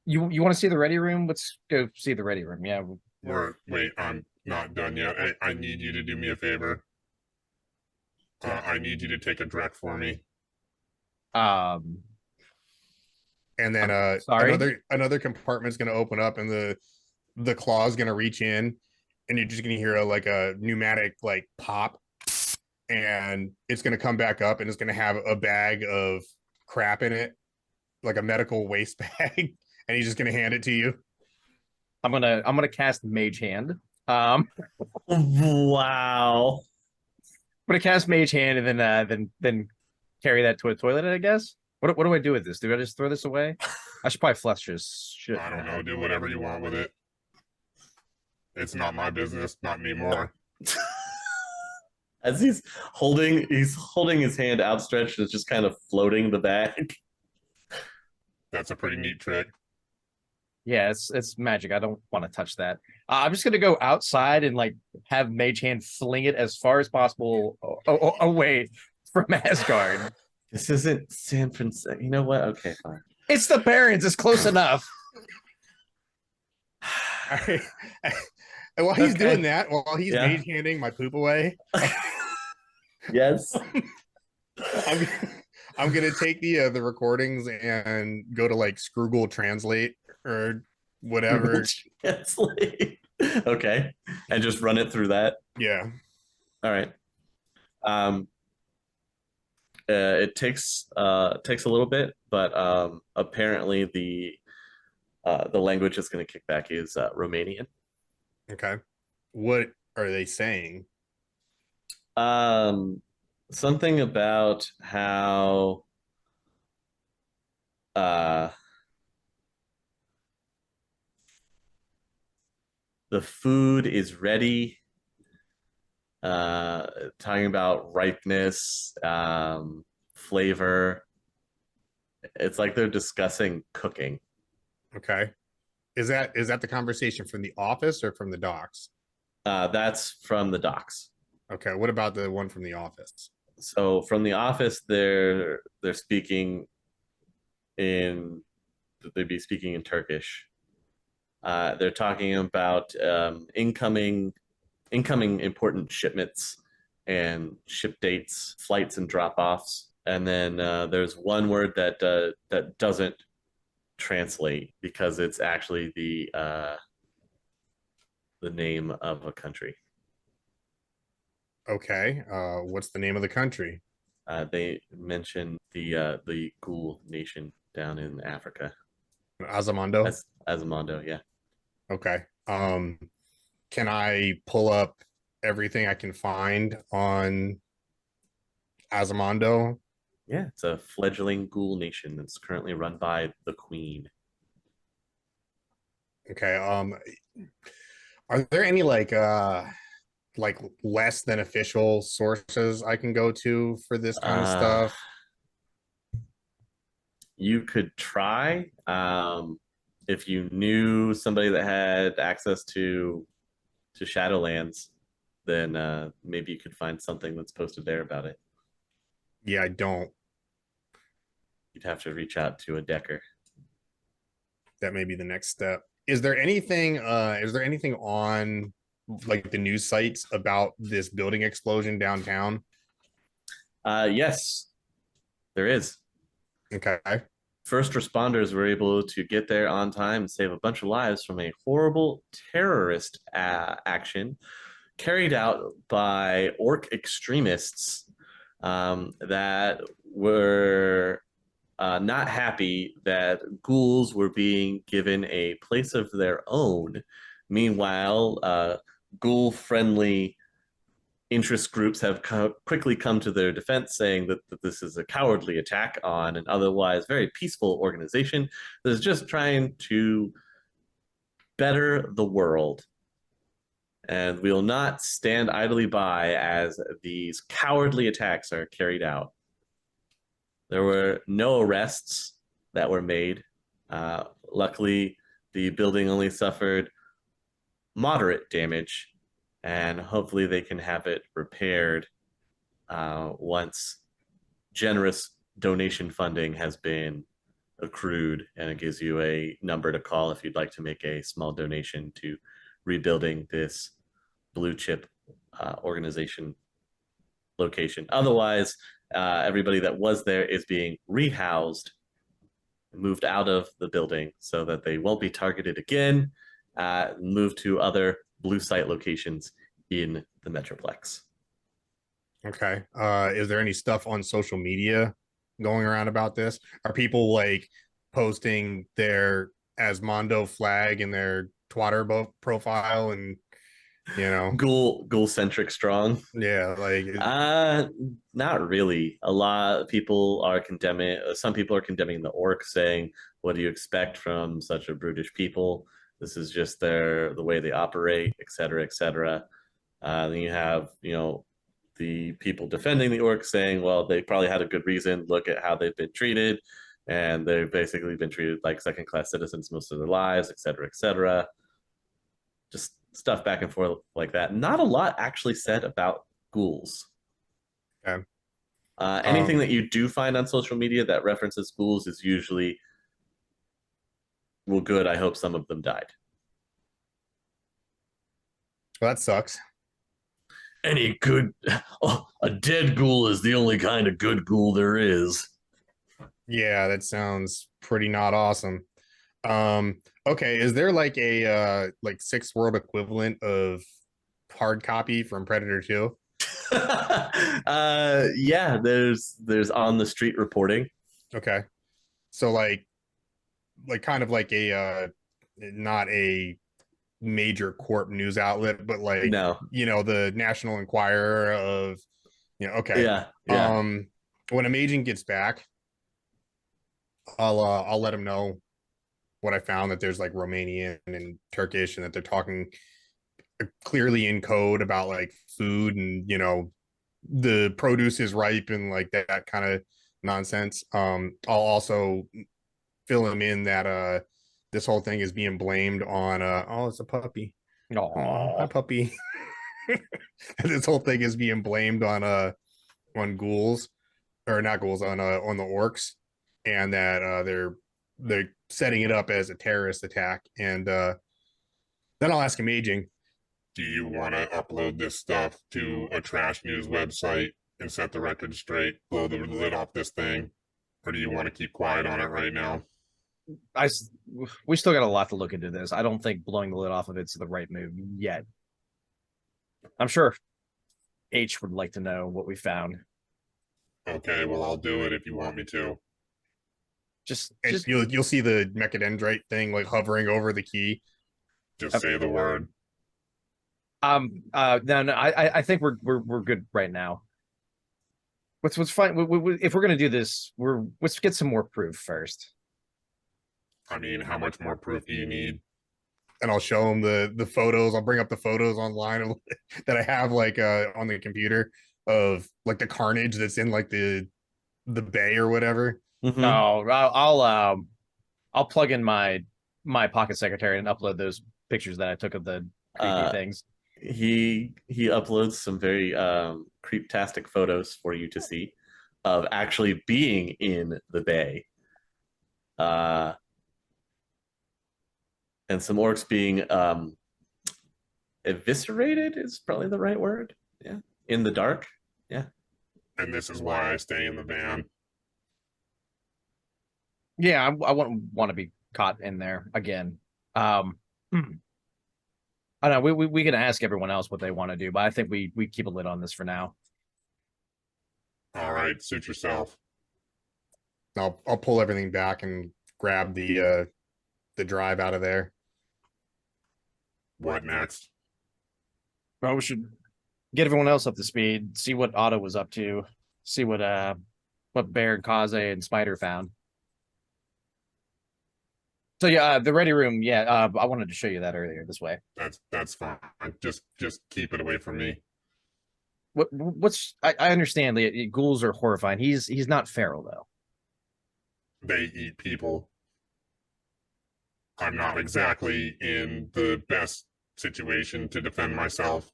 Speaker 3: You want to see the ready room? Let's go see the ready room. Yeah.
Speaker 1: Wait, I'm not done yet. I need you to do me a favor. I need you to take a Drek for me.
Speaker 4: and then
Speaker 3: sorry?
Speaker 4: another compartment's gonna open up, and the claw's gonna reach in, and you're just gonna hear a pneumatic like pop, and it's gonna come back up, and it's gonna have a bag of crap in it, like a medical waste bag, and he's just gonna hand it to you.
Speaker 3: I'm gonna cast Mage Hand.
Speaker 2: Wow.
Speaker 3: I'm gonna cast Mage Hand and then carry that to a toilet, I guess. What do I do with this? Do I just throw this away? I should probably flush this shit.
Speaker 1: I don't know. Do whatever you want with it. It's not my business. Not anymore.
Speaker 2: As he's holding his hand outstretched, it's just kind of floating the bag.
Speaker 1: That's a pretty neat trick.
Speaker 3: Yeah, it's magic. I don't want to touch that. I'm just gonna go outside and like have Mage Hand fling it as far as possible away from Asgard.
Speaker 2: This isn't San Francisco. You know what? Okay, fine.
Speaker 3: It's the Barrens. It's close enough.
Speaker 4: All right. And while he's
Speaker 2: Okay.
Speaker 4: doing that, while he's
Speaker 2: Yeah.
Speaker 4: mage handing my poop away,
Speaker 2: Yes.
Speaker 4: I'm gonna take the recordings and go to like Scroogle Translate or whatever.
Speaker 2: Translate. Okay, and just run it through that.
Speaker 4: Yeah.
Speaker 2: All right. It takes a little bit, but apparently the language it's going to kick back is Romanian.
Speaker 4: Okay. What are they saying?
Speaker 2: Something about how the food is ready. Talking about ripeness, flavor. It's like they're discussing cooking.
Speaker 4: Okay. Is that the conversation from the office or from the docks?
Speaker 2: That's from the docks.
Speaker 4: Okay. What about the one from the office?
Speaker 2: So from the office, they're speaking in they'd be speaking in Turkish. They're talking about incoming important shipments and ship dates, flights and drop-offs. And then there's one word that doesn't translate because it's actually the name of a country.
Speaker 4: Okay. What's the name of the country?
Speaker 2: They mention the Ghoul nation down in Africa.
Speaker 4: Azamondo.
Speaker 2: Azamondo, yeah.
Speaker 4: Okay. Can I pull up everything I can find on Azamondo?
Speaker 2: Yeah, it's a fledgling ghoul nation that's currently run by the Queen.
Speaker 4: Okay. Are there any like less than official sources I can go to for this kind of stuff?
Speaker 2: You could try. If you knew somebody that had access to Shadowlands, then maybe you could find something that's posted there about it.
Speaker 4: Yeah, I don't.
Speaker 2: You'd have to reach out to a Decker.
Speaker 4: That may be the next step. Is there anything on like the news sites about this building explosion downtown?
Speaker 2: Yes, there is.
Speaker 4: Okay.
Speaker 2: First responders were able to get there on time and save a bunch of lives from a horrible terrorist action carried out by orc extremists that were not happy that ghouls were being given a place of their own. Meanwhile, ghoul-friendly interest groups have quickly come to their defense, saying that this is a cowardly attack on an otherwise very peaceful organization that is just trying to better the world. And we will not stand idly by as these cowardly attacks are carried out. There were no arrests that were made. Luckily, the building only suffered moderate damage, and hopefully they can have it repaired once generous donation funding has been accrued, and it gives you a number to call if you'd like to make a small donation to rebuilding this blue chip organization location. Otherwise, everybody that was there is being rehoused, moved out of the building so that they won't be targeted again, moved to other blue site locations in the Metroplex.
Speaker 4: Okay. Is there any stuff on social media going around about this? Are people like posting their Asmondo flag in their Twitter profile and
Speaker 2: Ghoul centric strong.
Speaker 4: yeah, like
Speaker 2: Not really. A lot of people are condemning. Some people are condemning the orcs, saying, "What do you expect from such a brutish people? This is just the way they operate, etc., etc." Then you have the people defending the orcs saying, "Well, they probably had a good reason. Look at how they've been treated, and they've basically been treated like second class citizens most of their lives, etc., etc." Just stuff back and forth like that. Not a lot actually said about ghouls.
Speaker 4: Okay.
Speaker 2: Anything that you do find on social media that references ghouls is usually, well, good. I hope some of them died.
Speaker 4: well, that sucks.
Speaker 2: Any good, a dead ghoul is the only kind of good ghoul there is.
Speaker 4: Yeah, that sounds pretty not awesome. Okay, is there like a like sixth world equivalent of hard copy from Predator 2?
Speaker 2: Yeah, there's on the street reporting.
Speaker 4: Okay. So like kind of like a not a major corp news outlet, but like
Speaker 2: No.
Speaker 4: The National Enquirer of okay.
Speaker 2: Yeah.
Speaker 4: When Amaging gets back, I'll let him know what I found, that there's like Romanian and Turkish, and that they're talking clearly in code about like food and the produce is ripe and like that kind of nonsense. I'll also fill him in that this whole thing is being blamed on oh, it's a puppy. Oh, hi puppy. This whole thing is being blamed on ghouls, or not ghouls, on the orcs, and that they're setting it up as a terrorist attack. And then I'll ask Amaging,
Speaker 1: Do you want to upload this stuff to a trash news website and set the record straight, blow the lid off this thing? Or do you want to keep quiet on it right now?
Speaker 3: We still got a lot to look into this. I don't think blowing the lid off of it's the right move yet. I'm sure H would like to know what we found.
Speaker 1: Okay, well, I'll do it if you want me to.
Speaker 3: Just
Speaker 4: you'll see the mechadendrite thing like hovering over the key.
Speaker 1: Just say the word.
Speaker 3: No, I think we're good right now. What's fine? If we're gonna do this, let's get some more proof first.
Speaker 1: I mean, how much more proof do you need?
Speaker 4: And I'll show him the photos. I'll bring up the photos online that I have like on the computer of like the carnage that's in like the bay or whatever.
Speaker 3: Mm-hmm. Oh, I'll plug in my pocket secretary and upload those pictures that I took of the creepy things.
Speaker 2: He uploads some very creeptastic photos for you to see of actually being in the bay. And some orcs being eviscerated is probably the right word. Yeah. In the dark. Yeah.
Speaker 1: And this is why I stay in the van.
Speaker 3: Yeah, I wouldn't want to be caught in there again. I know we can ask everyone else what they want to do, but I think we keep a lid on this for now.
Speaker 1: All right, suit yourself.
Speaker 4: I'll pull everything back and grab the drive out of there.
Speaker 1: What next?
Speaker 3: Well, we should get everyone else up to speed, see what Otto was up to, see what Bear and Kaze and Spider found. So yeah, the ready room. Yeah, I wanted to show you that earlier this way.
Speaker 1: That's fine. Just keep it away from me.
Speaker 3: I understand the ghouls are horrifying. He's not feral though.
Speaker 1: They eat people. I'm not exactly in the best situation to defend myself,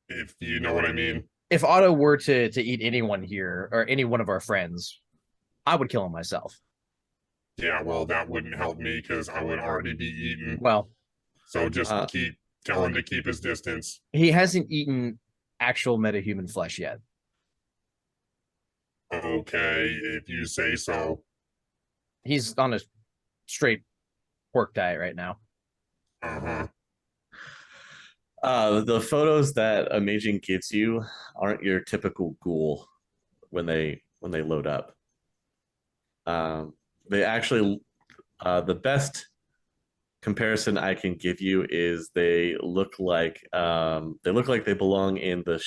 Speaker 1: if you know what I mean.
Speaker 3: If Otto were to eat anyone here or any one of our friends, I would kill him myself.
Speaker 1: Yeah, well, that wouldn't help me because I would already be eaten.
Speaker 3: Well,
Speaker 1: so just tell him to keep his distance.
Speaker 3: He hasn't eaten actual metahuman flesh yet.
Speaker 1: Okay, if you say so.
Speaker 3: He's on a straight pork diet right now.
Speaker 1: Uh-huh.
Speaker 2: The photos that Amaging gives you aren't your typical ghoul when they load up. They actually, the best comparison I can give you is they look like they belong in the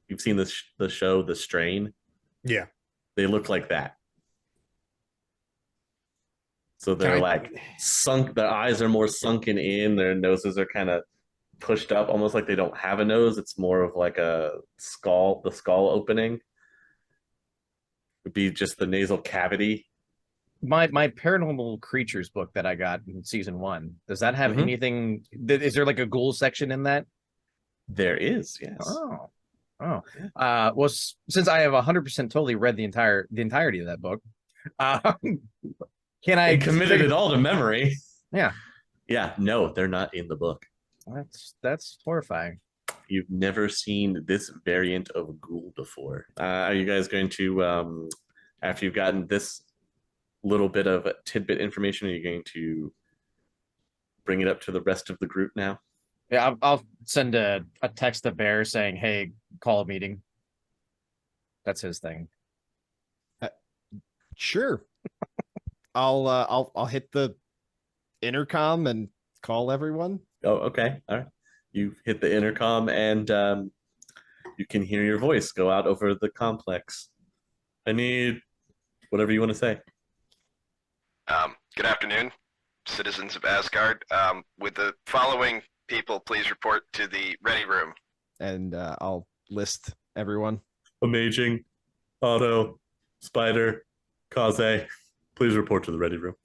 Speaker 2: you've seen the show The Strain.
Speaker 4: Yeah.
Speaker 2: They look like that. So they're like sunk. Their eyes are more sunken in. Their noses are kind of pushed up, almost like they don't have a nose. It's more of like a skull. The skull opening would be just the nasal cavity.
Speaker 3: My paranormal creatures book that I got in season 1, does that have anything? Is there like a ghoul section in that?
Speaker 2: There is, yes.
Speaker 3: Oh. Well, since I have 100% totally read the entirety of that book, can I
Speaker 2: committed it all to memory?
Speaker 3: Yeah.
Speaker 2: Yeah. No, they're not in the book.
Speaker 3: That's horrifying.
Speaker 2: You've never seen this variant of ghoul before. Are you guys going to, after you've gotten this little bit of tidbit information, are you going to bring it up to the rest of the group now?
Speaker 3: Yeah, I'll send a text to Bear saying, "Hey, call a meeting." That's his thing.
Speaker 8: Sure. I'll hit the intercom and call everyone.
Speaker 2: Oh, okay. All right. You hit the intercom and you can hear your voice go out over the complex. I need whatever you want to say.
Speaker 7: Good afternoon, citizens of Asgard. With the following people, please report to the ready room.
Speaker 8: And I'll list everyone.
Speaker 2: Amaging, Otto, Spider, Kaze, please report to the ready room.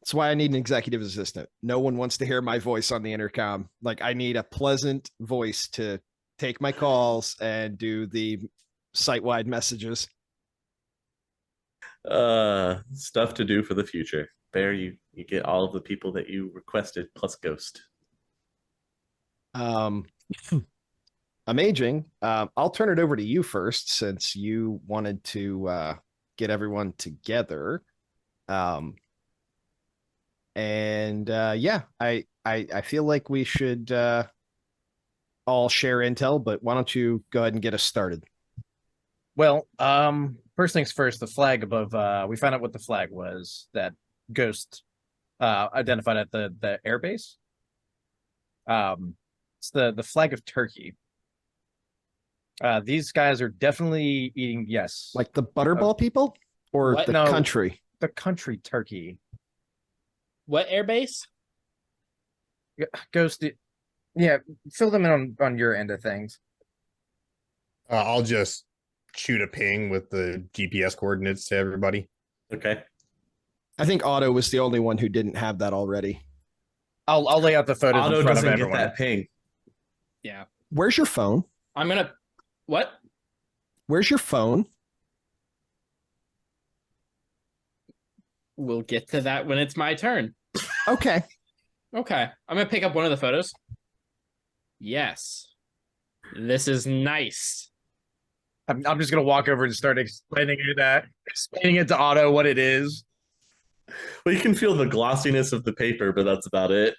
Speaker 8: That's why I need an executive assistant. No one wants to hear my voice on the intercom. Like, I need a pleasant voice to take my calls and do the site-wide messages.
Speaker 2: Stuff to do for the future. Bear, you get all of the people that you requested plus Ghost.
Speaker 8: Amaging. I'll turn it over to you first, since you wanted to get everyone together. Yeah, I feel like we should all share intel, but why don't you go ahead and get us started?
Speaker 3: Well, first things first, the flag above, we found out what the flag was that Ghost identified at the airbase. It's the flag of Turkey. These guys are definitely eating, yes.
Speaker 8: Like the Butterball people? Or
Speaker 3: What?
Speaker 8: the
Speaker 3: No.
Speaker 8: country?
Speaker 3: The country Turkey.
Speaker 6: What airbase?
Speaker 3: Ghost, yeah, fill them in on your end of things.
Speaker 4: I'll just shoot a ping with the GPS coordinates to everybody.
Speaker 2: Okay.
Speaker 8: I think Otto was the only one who didn't have that already.
Speaker 3: I'll lay out the photos
Speaker 2: Otto
Speaker 3: in front of
Speaker 2: doesn't get
Speaker 3: everyone.
Speaker 2: that ping.
Speaker 6: Yeah.
Speaker 8: Where's your phone?
Speaker 6: I'm gonna. What?
Speaker 8: Where's your phone?
Speaker 6: We'll get to that when it's my turn.
Speaker 8: Okay.
Speaker 6: Okay. I'm gonna pick up one of the photos. Yes. This is nice.
Speaker 3: I'm just gonna walk over and start explaining it to Otto what it is.
Speaker 2: Well, you can feel the glossiness of the paper, but that's about it.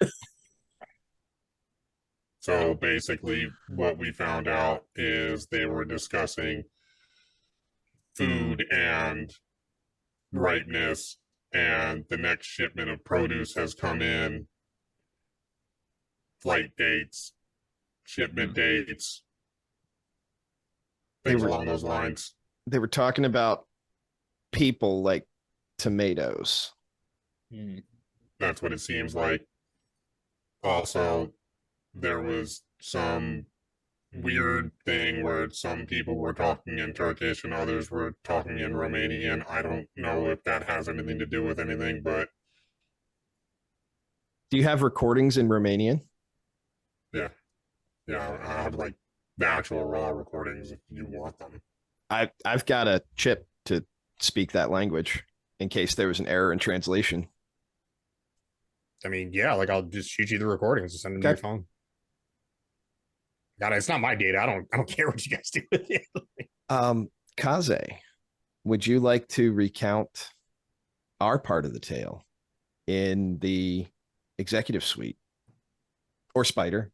Speaker 1: So basically, what we found out is they were discussing food and ripeness, and the next shipment of produce has come in. Flight dates, shipment dates, things along those lines.
Speaker 8: They were talking about people like tomatoes.
Speaker 1: That's what it seems like. Also, there was some weird thing where some people were talking in Turkish and others were talking in Romanian. I don't know if that has anything to do with anything, but
Speaker 8: Do you have recordings in Romanian?
Speaker 1: yeah, I have like the actual raw recordings if you want them.
Speaker 8: I've got a chip to speak that language in case there was an error in translation.
Speaker 4: I mean, yeah, like I'll just shoot you the recordings and send them to your
Speaker 8: Okay.
Speaker 4: phone. God, it's not my data. I don't care what you guys do with it.
Speaker 8: Kaze, would you like to recount our part of the tale in the executive suite? Or Spider?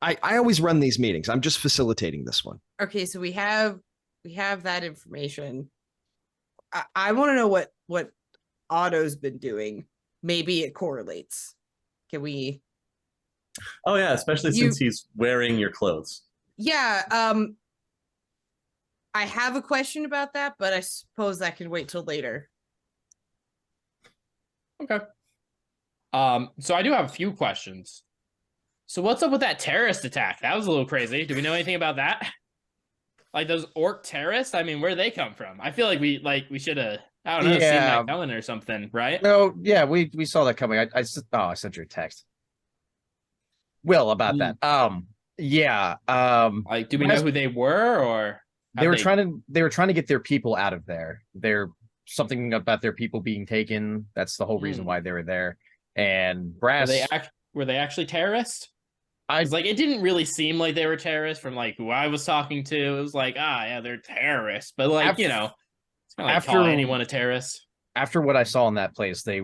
Speaker 8: I always run these meetings. I'm just facilitating this one.
Speaker 10: Okay, so we have we have that information. I want to know what Otto's been doing. Maybe it correlates. Can we?
Speaker 2: Oh yeah, especially since he's wearing your clothes.
Speaker 10: Yeah. I have a question about that, but I suppose that can wait till later.
Speaker 6: Okay. So I do have a few questions. So what's up with that terrorist attack? That was a little crazy. Do we know anything about that? Like those orc terrorists? I mean, where do they come from? I feel like we should have, I don't know, seen that coming or something, right?
Speaker 3: No, yeah, we saw that coming. I sent you a text. Will about that. Yeah.
Speaker 6: Like, do we know who they were, or
Speaker 3: they were trying to get their people out of there. They're something about their people being taken. That's the whole reason why they were there. And Brass,
Speaker 6: were they actually terrorists? Like, it didn't really seem like they were terrorists from like who I was talking to. It was like, yeah, they're terrorists, but like, you know, it's not like calling anyone a terrorist.
Speaker 3: After what I saw in that place, they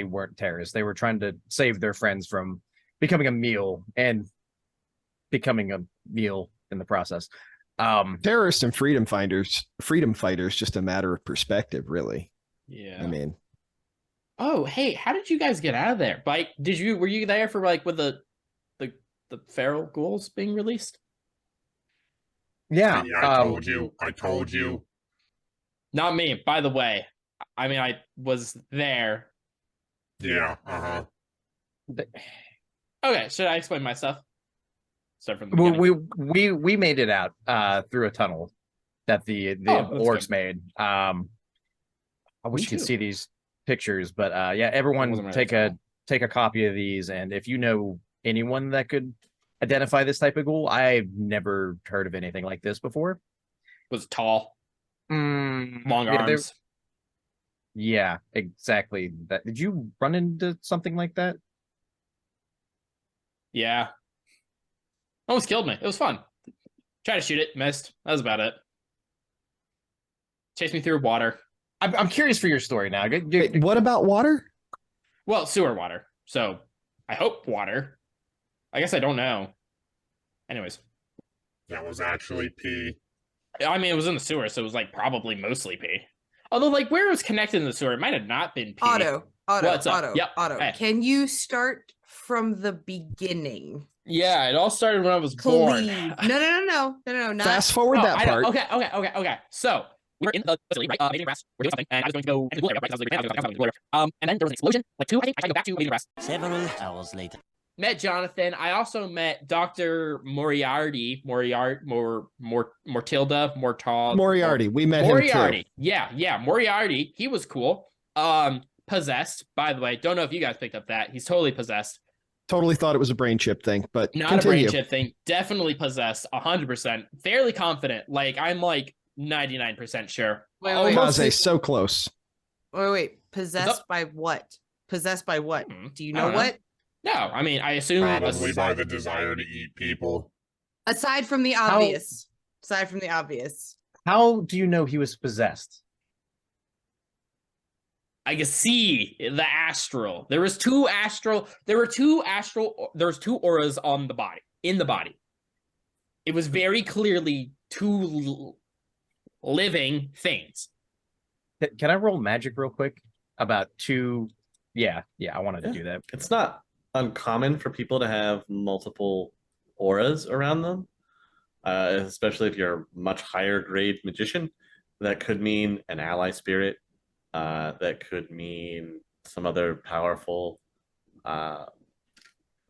Speaker 3: weren't terrorists. They were trying to save their friends from becoming a meal and becoming a meal in the process.
Speaker 8: Terrorists and freedom fighters, just a matter of perspective, really.
Speaker 6: Yeah.
Speaker 8: I mean,
Speaker 6: oh, hey, how did you guys get out of there? Like, were you there for like with the feral ghouls being released?
Speaker 3: Yeah.
Speaker 1: I told you.
Speaker 6: Not me, by the way. I mean, I was there.
Speaker 1: Yeah. Uh-huh.
Speaker 6: Okay, should I explain my stuff? Start from the beginning.
Speaker 3: We made it out through a tunnel that the orcs made. I wish you could see these pictures, but yeah, everyone take a copy of these, and if you know anyone that could identify this type of ghoul, I've never heard of anything like this before.
Speaker 6: Was tall, long arms.
Speaker 3: Yeah, exactly. That did you run into something like that?
Speaker 6: Yeah. Almost killed me. It was fun. Tried to shoot it, missed. That was about it. Chased me through water.
Speaker 3: I'm curious for your story now.
Speaker 8: Wait, what about water?
Speaker 6: Well, sewer water. So I hope water. I guess I don't know. Anyways.
Speaker 1: That was actually pee.
Speaker 6: I mean, it was in the sewer, so it was like probably mostly pee. Although, like, where it was connected in the sewer, it might have not been pee.
Speaker 10: Otto.
Speaker 6: What's up?
Speaker 10: Otto.
Speaker 6: Yep.
Speaker 10: Otto.
Speaker 6: Hey.
Speaker 10: Can you start from the beginning?
Speaker 6: Yeah, it all started when I was born.
Speaker 10: No. Not
Speaker 8: fast forward that part.
Speaker 6: Okay. So we were in the facility, right? Amaging grass. We're doing something, and I was going to go into the lawyer, right? I was going to go and then there was an explosion. Like two, I think. I tried to go back to Amaging grass.
Speaker 11: Several hours later.
Speaker 6: Met Jonathan. I also met Dr. Moriarty. Mortilda.
Speaker 8: Moriarty. We met him too.
Speaker 6: Yeah. Moriarty. He was cool. Possessed, by the way. Don't know if you guys picked up that. He's totally possessed.
Speaker 8: Totally thought it was a brain chip thing, but
Speaker 6: not
Speaker 8: continue.
Speaker 6: A brain chip thing. Definitely possessed. 100%. Fairly confident. Like, I'm like 99% sure.
Speaker 10: Wait.
Speaker 8: Kaze, so close.
Speaker 10: Wait. Possessed by what? Possessed by what? Do you know what?
Speaker 6: No, I mean, I assume
Speaker 1: Probably by the desire to eat people.
Speaker 10: Aside from the obvious.
Speaker 3: How do you know he was possessed?
Speaker 6: I can see the astral. There was two auras on the body, in the body. It was very clearly two living things.
Speaker 3: Can I roll magic real quick? About two. Yeah, I wanted to do that.
Speaker 2: It's not uncommon for people to have multiple auras around them, especially if you're a much higher grade magician. That could mean an ally spirit. That could mean some other powerful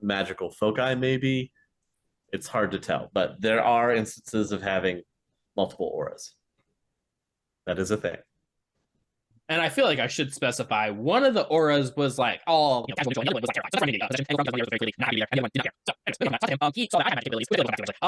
Speaker 2: magical foci, maybe. It's hard to tell, but there are instances of having multiple auras. That is a thing.
Speaker 6: And I feel like I should specify one of the auras was like all.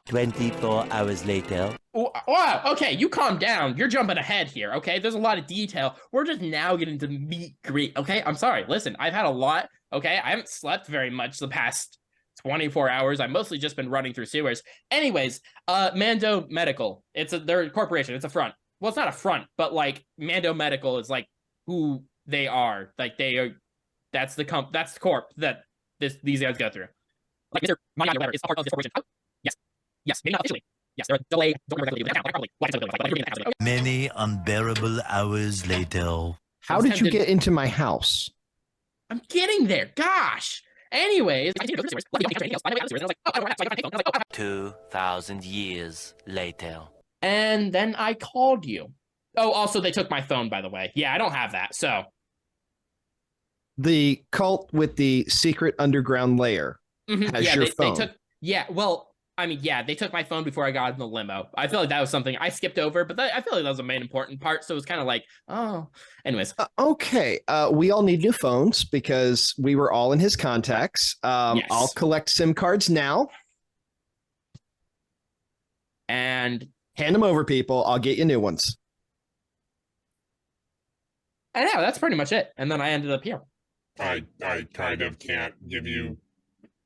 Speaker 11: 24 hours later.
Speaker 6: Wow, okay, you calm down. You're jumping ahead here, okay? There's a lot of detail. We're just now getting to meet greet, okay? I'm sorry. Listen, I've had a lot, okay? I haven't slept very much the past 24 hours. I've mostly just been running through sewers. Anyways, Mando Medical. They're a corporation. It's a front. Well, it's not a front, but like Mando Medical is like who they are. Like they are. That's the corp that these guys go through. Like Mr. Moriarty is a part of this corporation. Oh, yes, maybe not officially. Yes, there are delay.
Speaker 11: Many unbearable hours later.
Speaker 8: How did you get into my house?
Speaker 6: I'm getting there. Gosh. Anyways,
Speaker 11: 2,000 years later.
Speaker 6: and then I called you. Oh, also they took my phone, by the way. Yeah, I don't have that. So
Speaker 8: The cult with the secret underground lair has
Speaker 6: yeah,
Speaker 8: your
Speaker 6: they
Speaker 8: phone.
Speaker 6: took. Yeah, well, I mean, yeah, they took my phone before I got in the limo. I feel like that was something I skipped over, but I feel like that was a main important part. So it was kind of like, oh, anyways.
Speaker 8: Okay, we all need new phones because we were all in his contacts.
Speaker 6: Yes.
Speaker 8: I'll collect SIM cards now.
Speaker 6: And
Speaker 8: hand them over, people. I'll get you new ones.
Speaker 6: And yeah, that's pretty much it. And then I ended up here.
Speaker 1: I kind of can't give you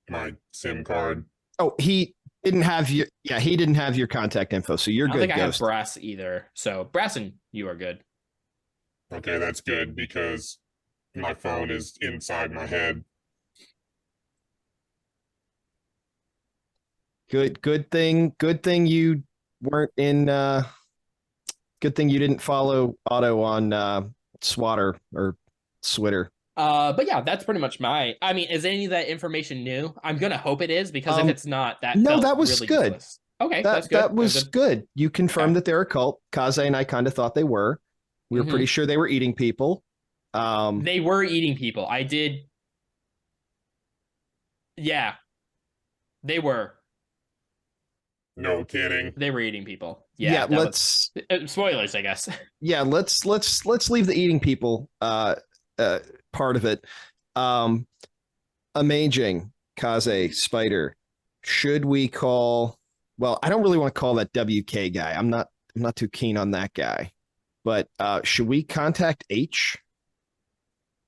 Speaker 1: my SIM card.
Speaker 8: Oh, he didn't have your he didn't have your contact info, so you're
Speaker 6: I
Speaker 8: good.
Speaker 6: don't think
Speaker 8: Ghost.
Speaker 6: I have Brass either. So Brass and you are good.
Speaker 1: Okay, that's good because my phone is inside my head.
Speaker 8: Good thing you weren't in good thing you didn't follow Otto on Swatter or Switter.
Speaker 6: But yeah, that's pretty much I mean, is any of that information new? I'm gonna hope it is, because if it's not, that
Speaker 8: was
Speaker 6: really
Speaker 8: good.
Speaker 6: Useless. Okay,
Speaker 8: That,
Speaker 6: that's good.
Speaker 8: That was good. You confirmed that they're a cult. Kaze and I kind of thought they were. We were pretty sure they were eating people.
Speaker 6: They were eating people. I did. Yeah, they were.
Speaker 1: No kidding.
Speaker 6: They were eating people. Yeah,
Speaker 8: let's
Speaker 6: spoilers, I guess.
Speaker 8: Yeah, let's leave the eating people part of it. Amaging, Kaze, Spider. Should we call? Well, I don't really want to call that WK guy. I'm not too keen on that guy. But should we contact H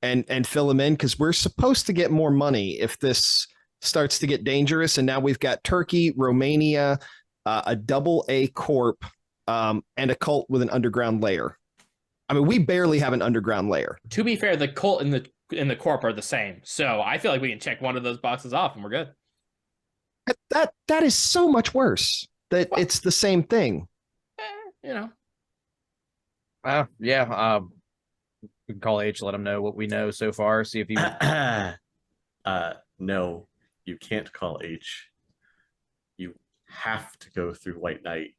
Speaker 8: and fill him in? Because we're supposed to get more money if this starts to get dangerous. And now we've got Turkey, Romania, a double A corp, and a cult with an underground lair. I mean, we barely have an underground lair.
Speaker 6: To be fair, the cult and the corp are the same. So I feel like we can check one of those boxes off and we're good.
Speaker 8: That is so much worse. It's the same thing.
Speaker 6: You know.
Speaker 3: Yeah. We can call H, let him know what we know so far. See if he.
Speaker 2: No, you can't call H. You have to go through White Knight.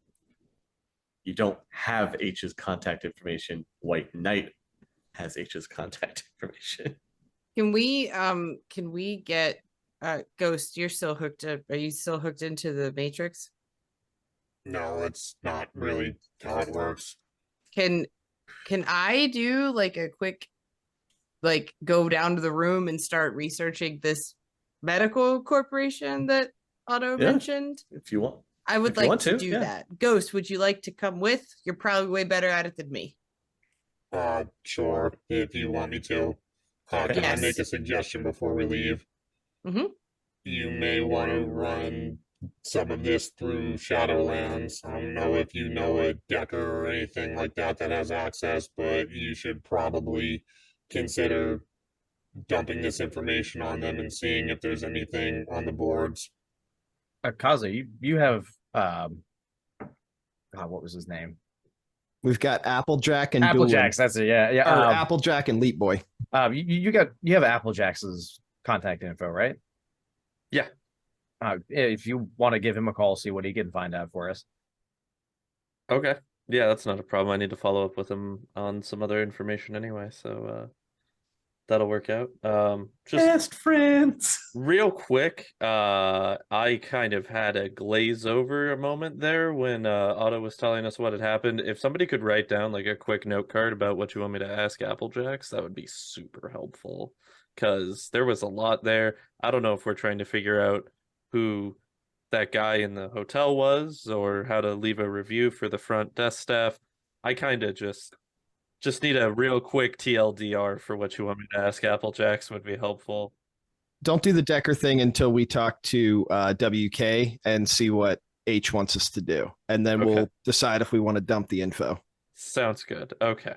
Speaker 2: You don't have H's contact information. White Knight has H's contact information.
Speaker 10: Can we get Ghost, you're still hooked up. Are you still hooked into the Matrix?
Speaker 1: No, it's not really how it works.
Speaker 10: Can I do like a quick go down to the room and start researching this medical corporation that Otto mentioned?
Speaker 2: If you want.
Speaker 10: I would like to do that. Ghost, would you like to come with? You're probably way better at it than me.
Speaker 1: Sure, if you want me to. Can I make a suggestion before we leave? You may want to run some of this through Shadowlands. I don't know if you know a Decker or anything like that has access, but you should probably consider dumping this information on them and seeing if there's anything on the boards.
Speaker 3: Kaze, you have what was his name?
Speaker 8: We've got Applejack and
Speaker 3: Applejack's. That's it. Yeah.
Speaker 8: Or Applejack and Leap Boy.
Speaker 3: You have Applejack's contact info, right?
Speaker 9: Yeah.
Speaker 3: If you want to give him a call, see what he can find out for us.
Speaker 9: Okay. Yeah, that's not a problem. I need to follow up with him on some other information anyway, so that'll work out. Just
Speaker 2: best friends.
Speaker 9: Real quick, I kind of had a glaze over a moment there when Otto was telling us what had happened. If somebody could write down like a quick note card about what you want me to ask Applejacks, that would be super helpful. Because there was a lot there. I don't know if we're trying to figure out who that guy in the hotel was or how to leave a review for the front desk staff. I kind of just need a real quick TLDR for what you want me to ask Applejacks would be helpful.
Speaker 8: Don't do the Decker thing until we talk to WK and see what H wants us to do. And then we'll decide if we want to dump the info.
Speaker 9: Sounds good. Okay.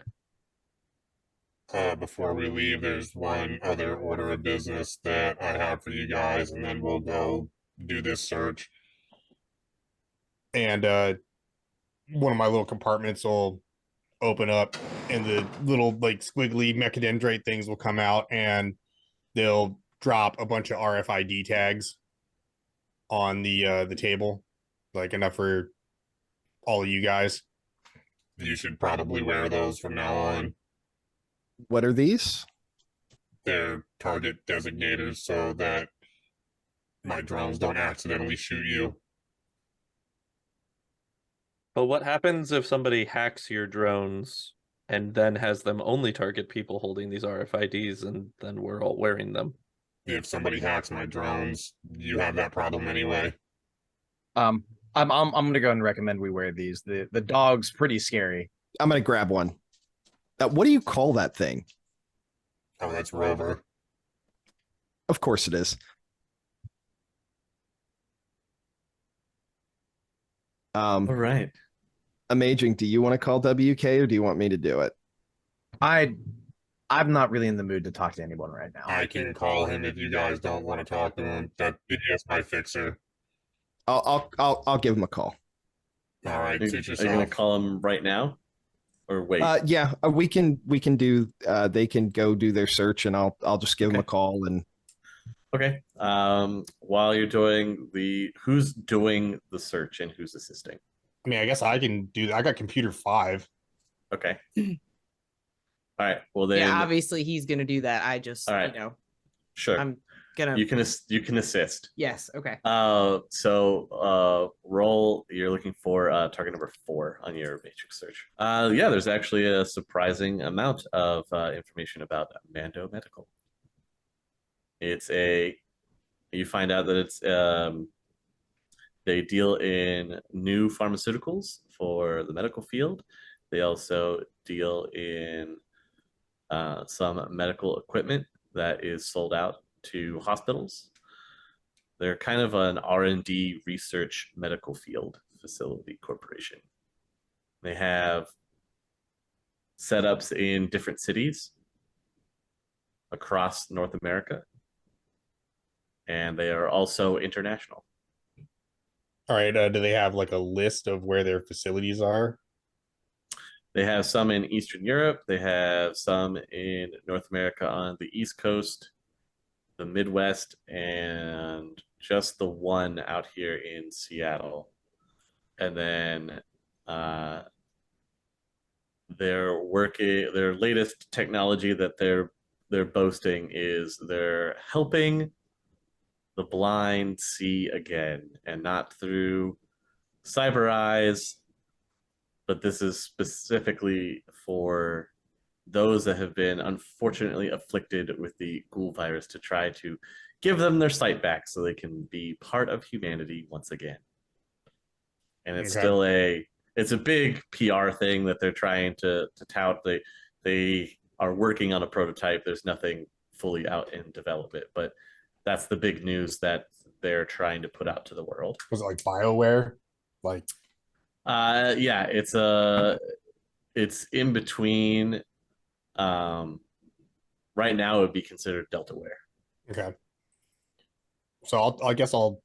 Speaker 1: Before we leave, there's one other order of business that I have for you guys, and then we'll go do this search.
Speaker 4: and one of my little compartments will open up, and the little like squiggly mechadendrite things will come out, and they'll drop a bunch of RFID tags on the table, like enough for all of you guys.
Speaker 1: You should probably wear those from now on.
Speaker 8: What are these?
Speaker 1: They're target designators so that my drones don't accidentally shoot you.
Speaker 9: But what happens if somebody hacks your drones and then has them only target people holding these RFIDs, and then we're all wearing them?
Speaker 1: If somebody hacks my drones, you have that problem anyway.
Speaker 3: I'm gonna go and recommend we wear these. The dog's pretty scary.
Speaker 8: I'm gonna grab one. What do you call that thing?
Speaker 1: Oh, that's Rover.
Speaker 8: Of course it is.
Speaker 2: All right.
Speaker 8: Amaging, do you want to call WK or do you want me to do it?
Speaker 3: I'm not really in the mood to talk to anyone right now.
Speaker 1: I can call him if you guys don't want to talk to him. That's my fixer.
Speaker 8: I'll give him a call.
Speaker 1: All right,
Speaker 2: Are
Speaker 1: suit
Speaker 2: you gonna
Speaker 1: yourself.
Speaker 2: call him right now, or wait?
Speaker 8: Yeah, we can do. They can go do their search, and I'll just give them a call. And
Speaker 2: Okay. While you're doing who's doing the search and who's assisting?
Speaker 4: I mean, I guess I can do that. I got computer 5.
Speaker 2: Okay. All right. Well then.
Speaker 10: Yeah, obviously he's gonna do that. I just,
Speaker 2: All right.
Speaker 10: I'm gonna.
Speaker 2: You can assist.
Speaker 10: Yes. Okay.
Speaker 2: So roll. You're looking for target number 4 on your matrix search. Yeah, there's actually a surprising amount of information about Mando Medical. You find out that it's they deal in new pharmaceuticals for the medical field. They also deal in some medical equipment that is sold out to hospitals. They're kind of an R&D research medical field facility corporation. They have setups in different cities across North America, and they are also international.
Speaker 4: All right. Do they have like a list of where their facilities are?
Speaker 2: They have some in Eastern Europe. They have some in North America on the East Coast, the Midwest, and just the one out here in Seattle. And then their latest technology that they're boasting is they're helping the blind see again, and not through cyber eyes, but this is specifically for those that have been unfortunately afflicted with the ghoul virus, to try to give them their sight back so they can be part of humanity once again. And it's still it's a big PR thing that they're trying to tout. They are working on a prototype. There's nothing fully out in development, but that's the big news that they're trying to put out to the world.
Speaker 4: Was it like BioWare? Like,
Speaker 2: yeah, it's in between. Right now it would be considered Deltaware.
Speaker 4: okay. So I guess I'll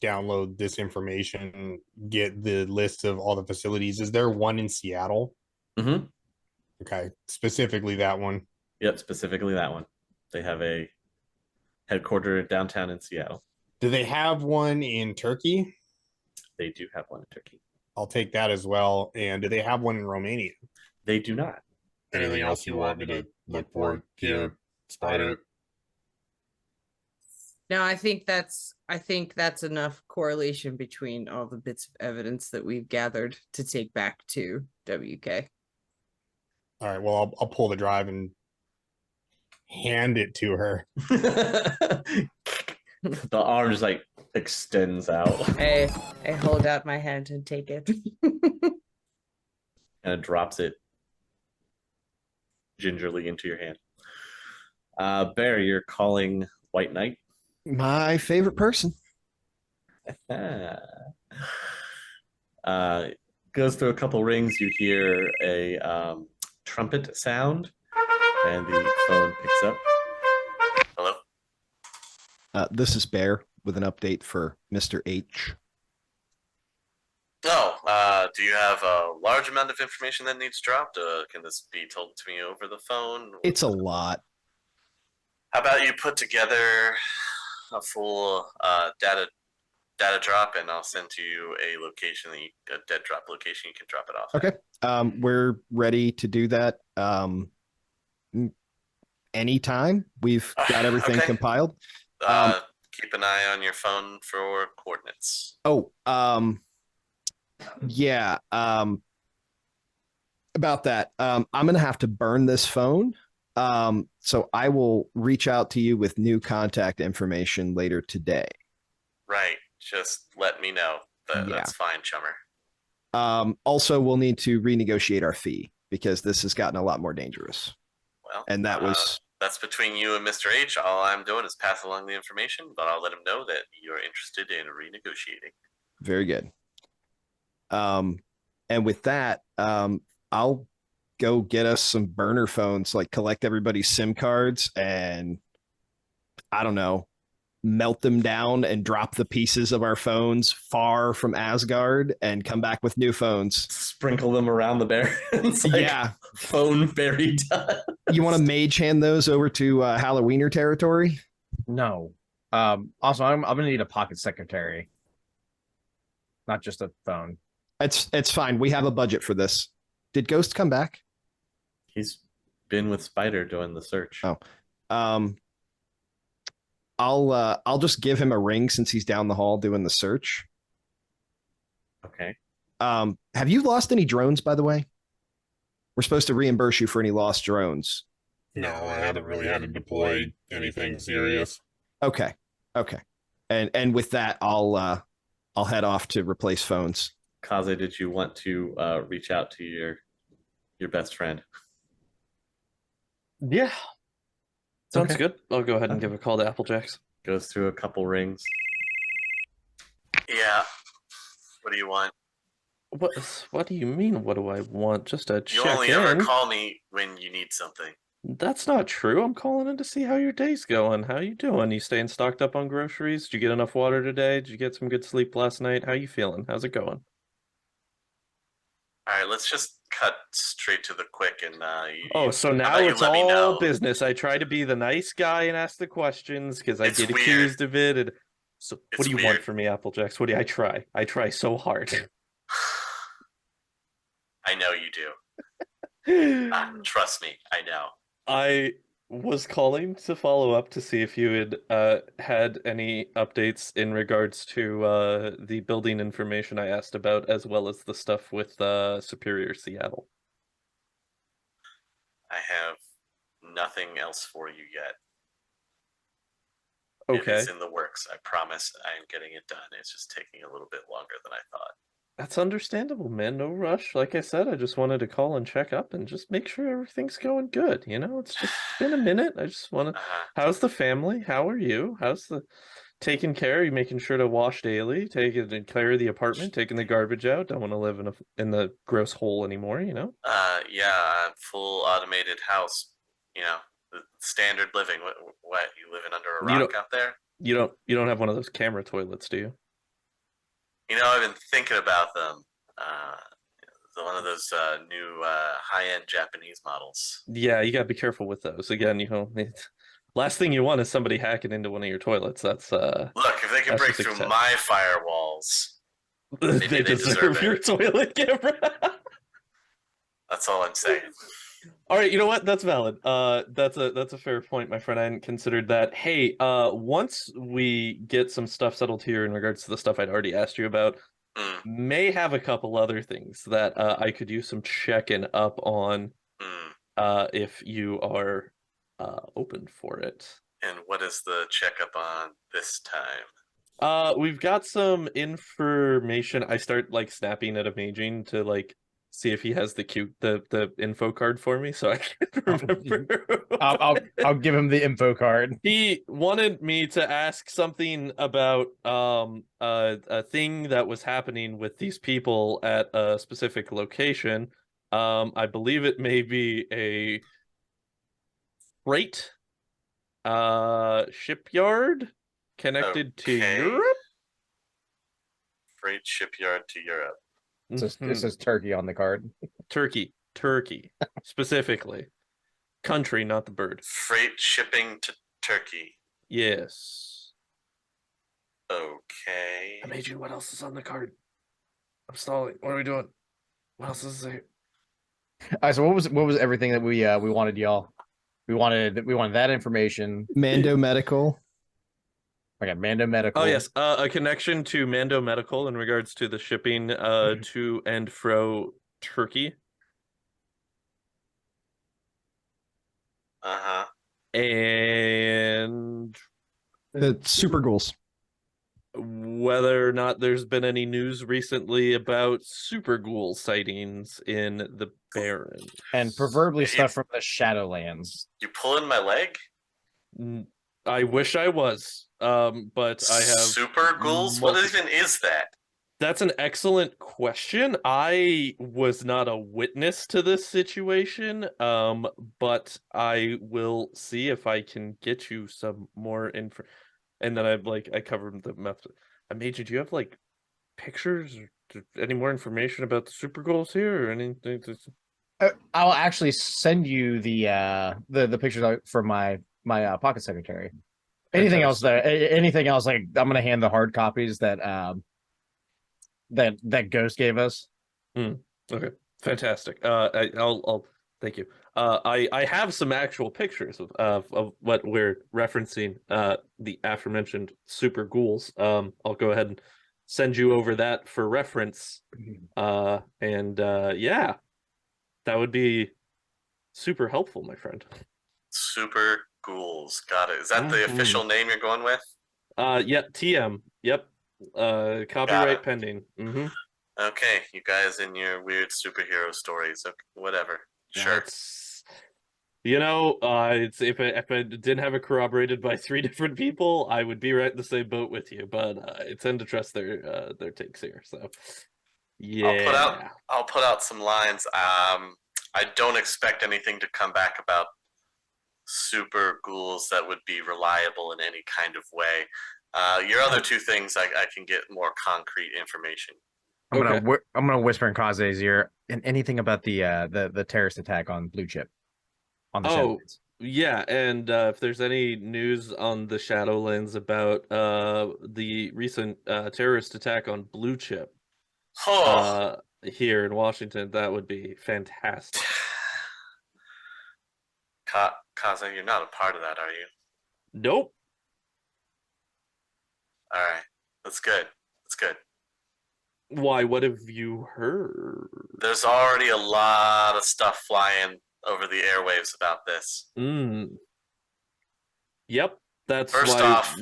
Speaker 4: download this information, get the list of all the facilities. Is there one in Seattle?
Speaker 2: Mm-hmm.
Speaker 4: Okay, specifically that one.
Speaker 2: Yep, specifically that one. They have a headquartered downtown in Seattle.
Speaker 4: Do they have one in Turkey?
Speaker 2: They do have one in Turkey.
Speaker 4: I'll take that as well. And do they have one in Romania?
Speaker 2: They do not.
Speaker 1: Anything else you want me to look for here, Spider?
Speaker 10: No, I think that's enough correlation between all the bits of evidence that we've gathered to take back to WK.
Speaker 4: All right, well, I'll pull the drive and hand it to her.
Speaker 2: The arm just like extends out.
Speaker 10: I hold out my hand and take it.
Speaker 2: And it drops it gingerly into your hand. Bear, you're calling White Knight.
Speaker 8: My favorite person.
Speaker 2: Goes through a couple rings. You hear a trumpet sound, and the phone picks up. Hello?
Speaker 8: This is Bear with an update for Mr. H.
Speaker 9: Do you have a large amount of information that needs dropped? Can this be told to me over the phone?
Speaker 8: It's a lot.
Speaker 9: How about you put together a full data drop, and I'll send to you a location a dead drop location you can drop it off.
Speaker 8: Okay. We're ready to do that. Anytime. We've got everything
Speaker 9: Okay.
Speaker 8: compiled.
Speaker 9: Keep an eye on your phone for coordinates.
Speaker 8: Oh, yeah. About that. I'm gonna have to burn this phone. So I will reach out to you with new contact information later today.
Speaker 9: Right. Just let me know.
Speaker 8: Yeah.
Speaker 9: That's fine, chummer.
Speaker 8: Also, we'll need to renegotiate our fee because this has gotten a lot more dangerous.
Speaker 9: Well,
Speaker 8: And that was
Speaker 9: that's between you and Mr. H. All I'm doing is pass along the information, but I'll let him know that you're interested in renegotiating.
Speaker 8: very good. And with that, I'll go get us some burner phones, like collect everybody's SIM cards and I don't know, melt them down and drop the pieces of our phones far from Asgard and come back with new phones.
Speaker 2: Sprinkle them around the barrens. Like
Speaker 8: yeah.
Speaker 2: Phone fairy dust.
Speaker 8: You want to mage hand those over to Halloweener territory?
Speaker 3: No. Also, I'm gonna need a pocket secretary, not just a phone.
Speaker 8: It's fine. We have a budget for this. Did Ghost come back?
Speaker 2: He's been with Spider doing the search.
Speaker 8: Oh. I'll just give him a ring since he's down the hall doing the search.
Speaker 2: Okay.
Speaker 8: Have you lost any drones, by the way? We're supposed to reimburse you for any lost drones.
Speaker 1: No, I haven't really had to deploy anything serious.
Speaker 8: Okay. And with that, I'll head off to replace phones.
Speaker 2: Kaze, did you want to reach out to your best friend?
Speaker 9: Yeah. Sounds
Speaker 2: Okay.
Speaker 9: good. I'll go ahead and give a call to Applejacks.
Speaker 2: Goes through a couple rings.
Speaker 9: Yeah. What do you want? What do you mean? What do I want? Just a check in. You only ever call me when you need something. That's not true. I'm calling in to see how your day's going. How you doing? You staying stocked up on groceries? Did you get enough water today? Did you get some good sleep last night? How you feeling? How's it going? All right, let's just cut straight to the quick and so now it's all business. I try to be the nice guy and ask the questions because I get accused of it. And so what do you want from me, Applejacks? What do I try? I try so hard. I know you do. Trust me, I know. I was calling to follow up to see if you had had any updates in regards to the building information I asked about, as well as the stuff with Superior Seattle. I have nothing else for you yet. Okay. It's in the works. I promise I am getting it done. It's just taking a little bit longer than I thought. That's understandable, man. No rush. Like I said, I just wanted to call and check up and just make sure everything's going good. You know, it's just been a minute. I just want to. How's the family? How are you? How's the taking care? Are you making sure to wash daily? Taking care of the apartment, taking the garbage out. Don't want to live in the gross hole anymore. You know. Yeah, full automated house. You know, the standard living. What you living under a rock out there? You don't have one of those camera toilets, do you? You know, I've been thinking about them. One of those new high-end Japanese models. Yeah, you gotta be careful with those. Again, you know, last thing you want is somebody hacking into one of your toilets. That's look, if they can break through my firewalls, they deserve your toilet camera. That's all I'm saying. All right, you know what? That's valid. That's a fair point, my friend. I hadn't considered that. Hey, once we get some stuff settled here in regards to the stuff I'd already asked you about, may have a couple other things that I could use some checking up on, if you are open for it. And what is the checkup on this time? We've got some information. I start like snapping at Amaging to like see if he has the info card for me so I can remember.
Speaker 3: I'll give him the info card.
Speaker 9: He wanted me to ask something about a thing that was happening with these people at a specific location. I believe it may be a freight shipyard connected to Europe. Freight shipyard to Europe.
Speaker 3: It says turkey on the card.
Speaker 9: Turkey. Specifically. Country, not the bird.
Speaker 12: Freight shipping to Turkey.
Speaker 9: Yes.
Speaker 12: Okay.
Speaker 9: Amaging, what else is on the card? I'm stalling. What are we doing? What else is there?
Speaker 3: All right, so what was everything that we wanted y'all? We wanted that information.
Speaker 8: Mando Medical.
Speaker 3: I got Mando Medical.
Speaker 9: Oh yes, a connection to Mando Medical in regards to the shipping to and fro Turkey.
Speaker 12: Uh-huh.
Speaker 9: And
Speaker 8: Super Ghouls.
Speaker 9: whether or not there's been any news recently about super ghoul sightings in the Baron.
Speaker 3: And preferably stuff from the Shadowlands.
Speaker 12: You pulling my leg?
Speaker 9: I wish I was, but I have
Speaker 12: super ghouls. What even is that?
Speaker 9: That's an excellent question. I was not a witness to this situation, but I will see if I can get you some more info. And then I covered the method. Amaging, do you have like pictures or any more information about the super goals here or anything?
Speaker 3: I'll actually send you the pictures from my pocket secretary. Anything else like I'm gonna hand the hard copies that Ghost gave us.
Speaker 9: Okay, fantastic. I'll thank you. I have some actual pictures of what we're referencing. The aforementioned super ghouls. I'll go ahead and send you over that for reference. Yeah, that would be super helpful, my friend.
Speaker 12: Super ghouls. Got it. Is that the official name you're going with?
Speaker 9: Yep. TM. Yep. Copyright pending.
Speaker 12: Okay, you guys in your weird superhero stories. Okay, whatever. Sure.
Speaker 9: If I didn't have it corroborated by 3 different people, I would be right in the same boat with you. But I tend to trust their takes here. So, yeah.
Speaker 12: I'll put out some lines. I don't expect anything to come back about super ghouls that would be reliable in any kind of way. Your other 2 things, I can get more concrete information.
Speaker 3: I'm gonna whisper in Kaze's ear and anything about the terrorist attack on Blue Chip. On the Shadowlands.
Speaker 9: Yeah, and if there's any news on the Shadowlands about the recent terrorist attack on Blue Chip here in Washington, that would be fantastic.
Speaker 12: Kaze, you're not a part of that, are you?
Speaker 9: Nope.
Speaker 12: All right, that's good. That's good.
Speaker 9: Why? What have you heard?
Speaker 12: There's already a lot of stuff flying over the airwaves about this.
Speaker 9: Yep. That's
Speaker 12: first off,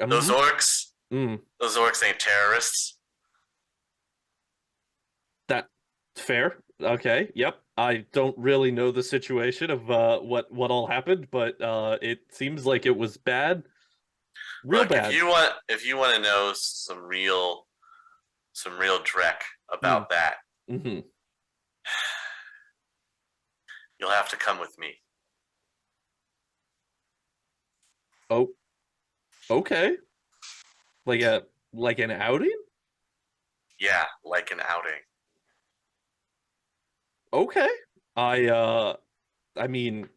Speaker 12: those orcs. Those orcs ain't terrorists.
Speaker 9: That's fair. Okay. Yep. I don't really know the situation of what all happened, but it seems like it was bad. Real bad.
Speaker 12: If you want to know some real dreck about that, you'll have to come with me.
Speaker 9: Oh, okay. Like an outing?
Speaker 12: Yeah, like an outing.
Speaker 9: Okay. I mean,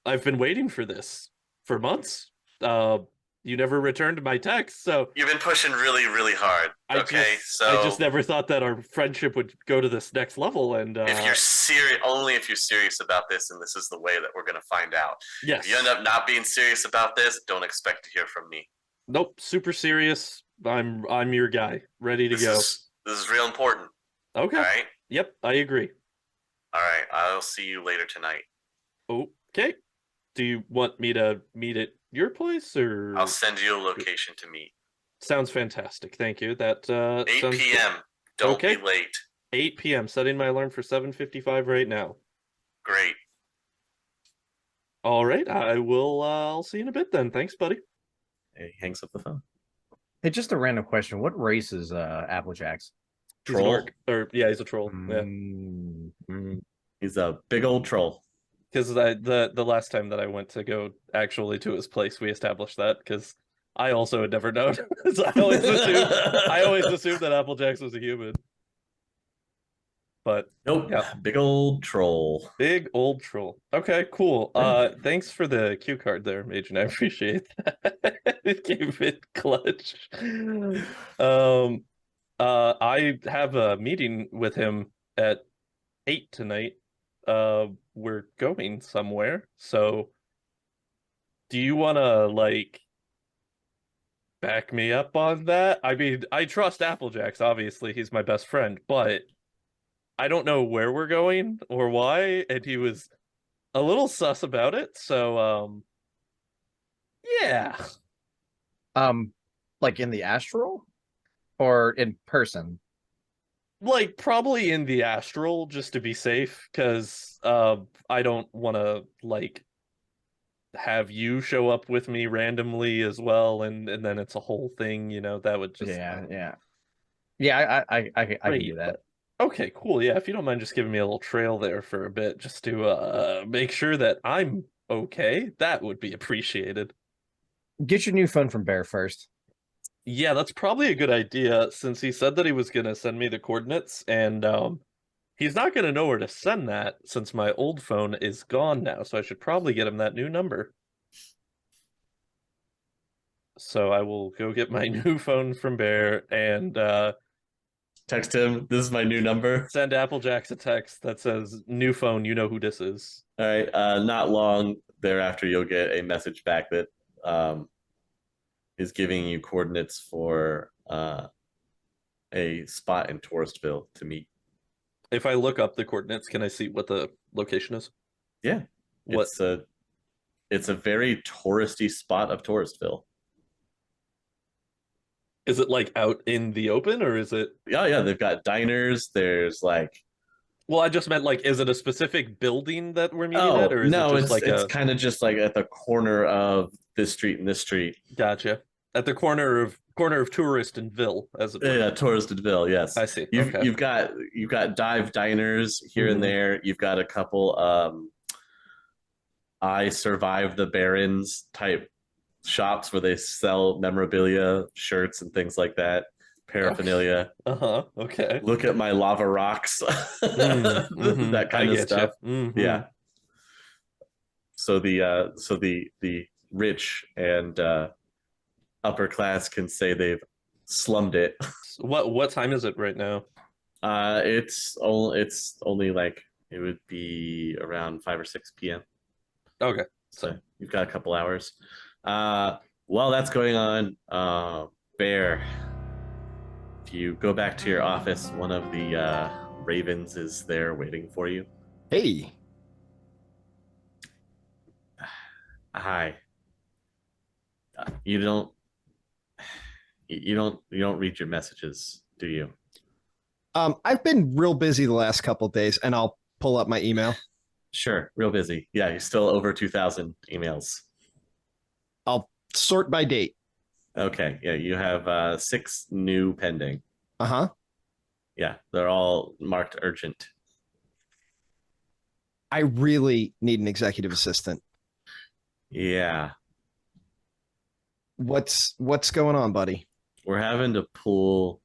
Speaker 9: I've been waiting for this for months. You never returned my text, so
Speaker 12: you've been pushing really, really hard. I
Speaker 9: just never thought that our friendship would go to this next level. And
Speaker 12: if you're serious, only if you're serious about this, and this is the way that we're going to find out.
Speaker 9: Yes.
Speaker 12: If you end up not being serious about this, don't expect to hear from me.
Speaker 9: Nope, super serious. I'm your guy, ready to go.
Speaker 12: This is real important.
Speaker 9: Okay.
Speaker 12: All right.
Speaker 9: Yep, I agree.
Speaker 12: All right, I'll see you later tonight.
Speaker 9: Okay. Do you want me to meet at your place, or
Speaker 12: I'll send you a location to meet.
Speaker 9: Sounds fantastic. Thank you. That
Speaker 12: 8 p.m. Don't be late.
Speaker 9: 8 p.m. Setting my alarm for 7:55 right now.
Speaker 12: Great.
Speaker 9: All right. I will. I'll see you in a bit then. Thanks, buddy.
Speaker 2: He hangs up the phone.
Speaker 3: Hey, just a random question. What race is Applejacks?
Speaker 2: Troll.
Speaker 9: He's a troll. Yeah.
Speaker 2: He's a big old troll.
Speaker 9: Because the last time that I went to go actually to his place, we established that because I also had never known. So I always assumed that Applejacks was a human. but
Speaker 2: Nope.
Speaker 9: yeah.
Speaker 2: Big old troll.
Speaker 9: Big old troll. Okay, cool. Thanks for the cue card there, Major. I appreciate that. It gave it clutch. I have a meeting with him at 8 tonight. We're going somewhere. So do you wanna like back me up on that? I mean, I trust Applejacks, obviously, he's my best friend, but I don't know where we're going or why, and he was a little sus about it, so yeah.
Speaker 3: Like in the astral or in person?
Speaker 9: Like probably in the astral just to be safe, because I don't want to like have you show up with me randomly as well, and then it's a whole thing, that would just
Speaker 3: I can do that.
Speaker 9: Okay, cool. Yeah, if you don't mind just giving me a little trail there for a bit, just to make sure that I'm okay, that would be appreciated.
Speaker 3: Get your new phone from Bear first.
Speaker 9: Yeah, that's probably a good idea, since he said that he was gonna send me the coordinates, and he's not gonna know where to send that since my old phone is gone now, so I should probably get him that new number. So I will go get my new phone from Bear and
Speaker 2: text him, this is my new number.
Speaker 9: Send Applejacks a text that says, new phone, you know who this is.
Speaker 2: All right. Not long thereafter, you'll get a message back that is giving you coordinates for a spot in Touristville to meet.
Speaker 9: If I look up the coordinates, can I see what the location is?
Speaker 2: Yeah.
Speaker 9: What?
Speaker 2: It's a very touristy spot of Touristville.
Speaker 9: Is it like out in the open, or is it?
Speaker 2: Yeah, they've got diners. There's like.
Speaker 9: Well, I just meant like, is it a specific building that we're meeting at, or is
Speaker 2: no,
Speaker 9: it just
Speaker 2: it's kind of just like at the corner of this street and this street.
Speaker 9: Gotcha. At the corner of Tourist and Ville, as it were.
Speaker 2: Yeah, Tourist and Ville. Yes,
Speaker 9: I see.
Speaker 2: You've got dive diners here and there. You've got a couple I Survived the Barons type shops where they sell memorabilia, shirts, and things like that, paraphernalia.
Speaker 9: Okay.
Speaker 2: Look at my lava rocks. That kind of stuff. Yeah. So the rich and upper class can say they've slummed it.
Speaker 9: What time is it right now?
Speaker 2: It's only like it would be around 5 or 6 p.m.
Speaker 9: Okay.
Speaker 2: So you've got a couple hours. While that's going on, Bear, if you go back to your office, one of the ravens is there waiting for you.
Speaker 8: Hey.
Speaker 2: Hi. You don't read your messages, do you?
Speaker 8: I've been real busy the last couple of days, and I'll pull up my email.
Speaker 2: Sure, real busy. Yeah, you're still over 2,000 emails.
Speaker 8: I'll sort by date.
Speaker 2: Okay, yeah, you have 6 new pending.
Speaker 8: Uh-huh.
Speaker 2: Yeah, they're all marked urgent.
Speaker 8: I really need an executive assistant.
Speaker 2: Yeah.
Speaker 8: What's going on, buddy?
Speaker 2: We're having to pull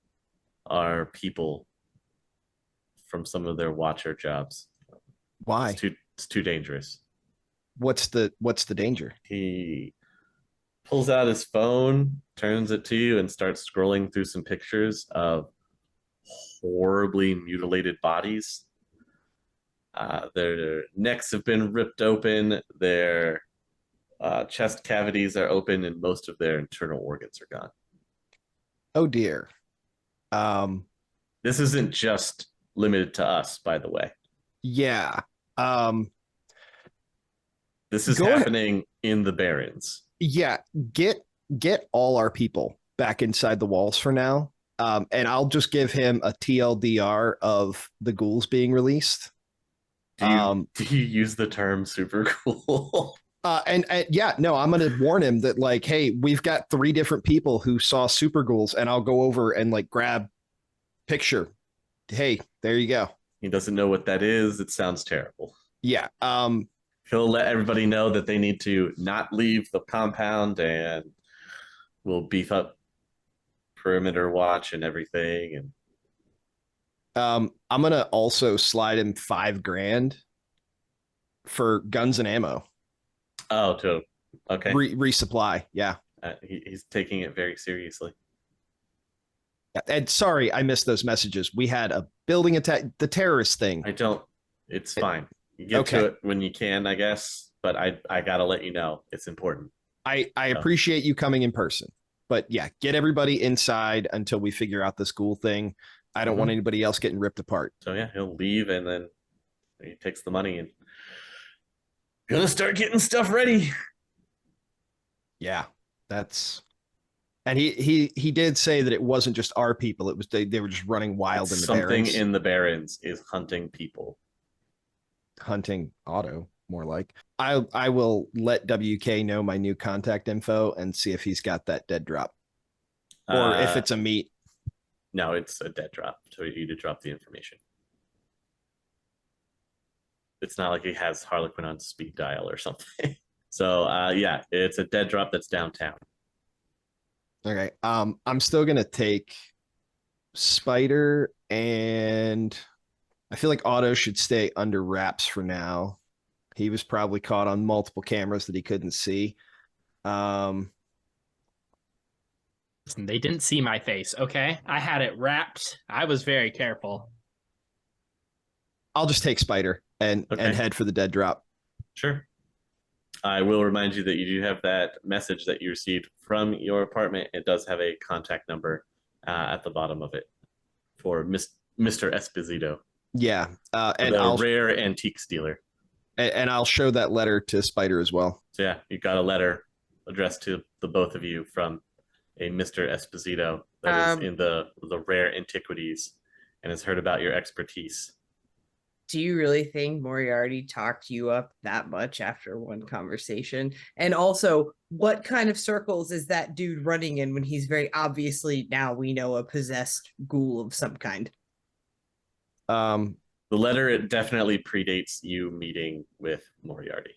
Speaker 2: our people from some of their watcher jobs.
Speaker 8: Why?
Speaker 2: It's too dangerous.
Speaker 8: What's the danger?
Speaker 2: He pulls out his phone, turns it to you, and starts scrolling through some pictures of horribly mutilated bodies. Their necks have been ripped open, their chest cavities are open, and most of their internal organs are gone.
Speaker 8: Oh dear.
Speaker 2: This isn't just limited to us, by the way.
Speaker 8: Yeah.
Speaker 2: This is happening in the Barrens.
Speaker 8: Yeah, get all our people back inside the walls for now. And I'll just give him a TLDR of the ghouls being released.
Speaker 2: Do you use the term super cool?
Speaker 8: And yeah, no, I'm going to warn him that like, hey, we've got 3 different people who saw super ghouls, and I'll go over and like grab picture. Hey, there you go.
Speaker 2: He doesn't know what that is. It sounds terrible.
Speaker 8: Yeah.
Speaker 2: He'll let everybody know that they need to not leave the compound, and we'll beef up perimeter watch and everything. And
Speaker 8: I'm gonna also slide him $5,000 for guns and ammo.
Speaker 2: Oh, okay.
Speaker 8: Resupply. Yeah.
Speaker 2: He's taking it very seriously.
Speaker 8: And sorry, I missed those messages. We had a building attack, the terrorist thing.
Speaker 2: It's fine. You get to it when you can, I guess. But I gotta let you know it's important.
Speaker 8: I appreciate you coming in person. But yeah, get everybody inside until we figure out the school thing. I don't want anybody else getting ripped apart.
Speaker 2: So yeah, he'll leave and then he takes the money and gonna start getting stuff ready.
Speaker 8: Yeah, and he did say that it wasn't just our people. It was they were just running wild in the Barrens.
Speaker 2: Something in the Barrens is hunting people.
Speaker 8: Hunting Otto, more like. I will let WK know my new contact info and see if he's got that dead drop. Or if it's a meet.
Speaker 2: No, it's a dead drop. So you to drop the information. It's not like he has Harlequin on speed dial or something. So yeah, it's a dead drop that's downtown.
Speaker 8: Okay. I'm still gonna take Spider, and I feel like Otto should stay under wraps for now. He was probably caught on multiple cameras that he couldn't see.
Speaker 6: Listen, they didn't see my face, okay? I had it wrapped. I was very careful.
Speaker 8: I'll just take Spider and head for the dead drop.
Speaker 2: Sure. I will remind you that you do have that message that you received from your apartment. It does have a contact number at the bottom of it for Mr. Esposito.
Speaker 8: Yeah, and
Speaker 2: a rare antiques dealer.
Speaker 8: And I'll show that letter to Spider as well.
Speaker 2: So yeah, you got a letter addressed to the both of you from a Mr. Esposito that is in the rare antiquities and has heard about your expertise.
Speaker 10: Do you really think Moriarty talked you up that much after one conversation? And also, what kind of circles is that dude running in when he's very obviously, now we know, a possessed ghoul of some kind?
Speaker 2: The letter, it definitely predates you meeting with Moriarty.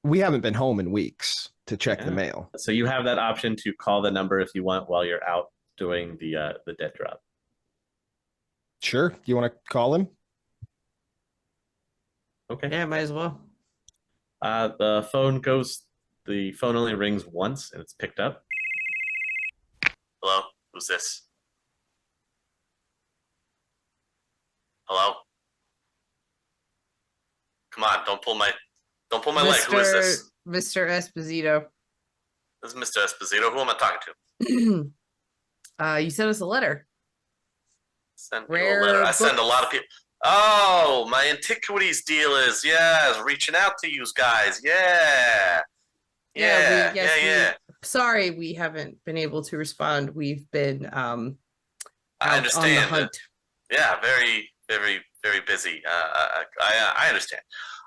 Speaker 8: We haven't been home in weeks to check the mail.
Speaker 2: So you have that option to call the number if you want while you're out doing the dead drop.
Speaker 8: Sure. Do you want to call him?
Speaker 2: Okay.
Speaker 10: Yeah, might as well.
Speaker 2: The phone only rings once and it's picked up.
Speaker 12: Hello? Who's this? Hello? Come on, don't pull my leg. Who is this?
Speaker 10: Mr. Esposito.
Speaker 12: This is Mr. Esposito. Who am I talking to?
Speaker 10: You sent us a letter.
Speaker 12: Send you a letter. I send a lot of people. Oh, my antiquities dealers. Yeah, reaching out to you guys. Yeah.
Speaker 10: Sorry, we haven't been able to respond. We've been
Speaker 12: I understand.
Speaker 10: on the hunt.
Speaker 12: Yeah, very, very, very busy. I understand.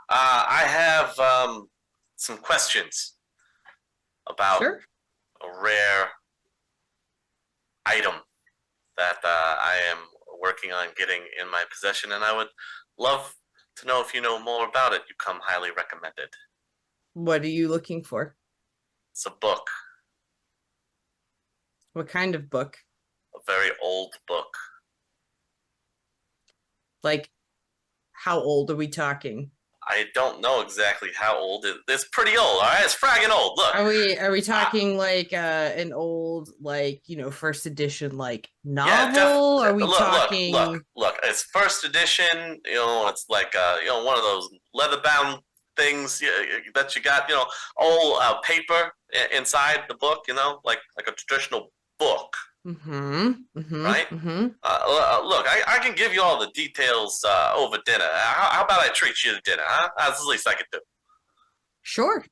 Speaker 12: I have some questions about a rare item that I am working on getting in my possession, and I would love to know if you know more about it. You come highly recommended.
Speaker 10: What are you looking for?
Speaker 12: It's a book.
Speaker 10: What kind of book?
Speaker 12: A very old book.
Speaker 10: Like, how old are we talking?
Speaker 12: I don't know exactly how old it's pretty old, all right? It's fragging old. Look.
Speaker 10: Are we talking like an old, like, first edition, like, novel? Are we talking
Speaker 12: Look, it's first edition, it's like one of those leather bound things that you got, old paper inside the book, like a traditional book. Right? Look, I can give you all the details over dinner. How about I treat you to dinner, huh? That's the least I could do.
Speaker 10: Sure.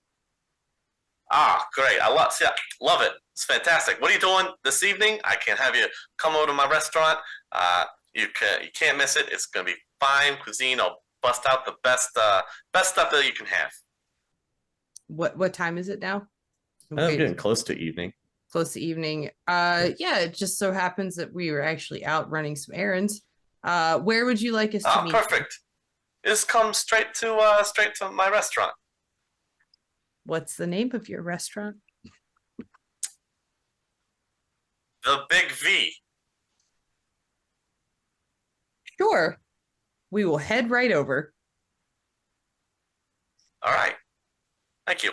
Speaker 12: Ah, great. I love it. It's fantastic. What are you doing this evening? I can have you come over to my restaurant. You can't miss it. It's gonna be fine cuisine. I'll bust out the best stuff that you can have.
Speaker 10: What time is it now?
Speaker 2: I'm getting close to evening.
Speaker 10: Close to evening. Yeah, it just so happens that we were actually out running some errands. Where would you like us to meet?
Speaker 12: Perfect. Just come straight to my restaurant.
Speaker 10: What's the name of your restaurant?
Speaker 12: The Big V.
Speaker 10: Sure. We will head right over.
Speaker 12: All right. Thank you.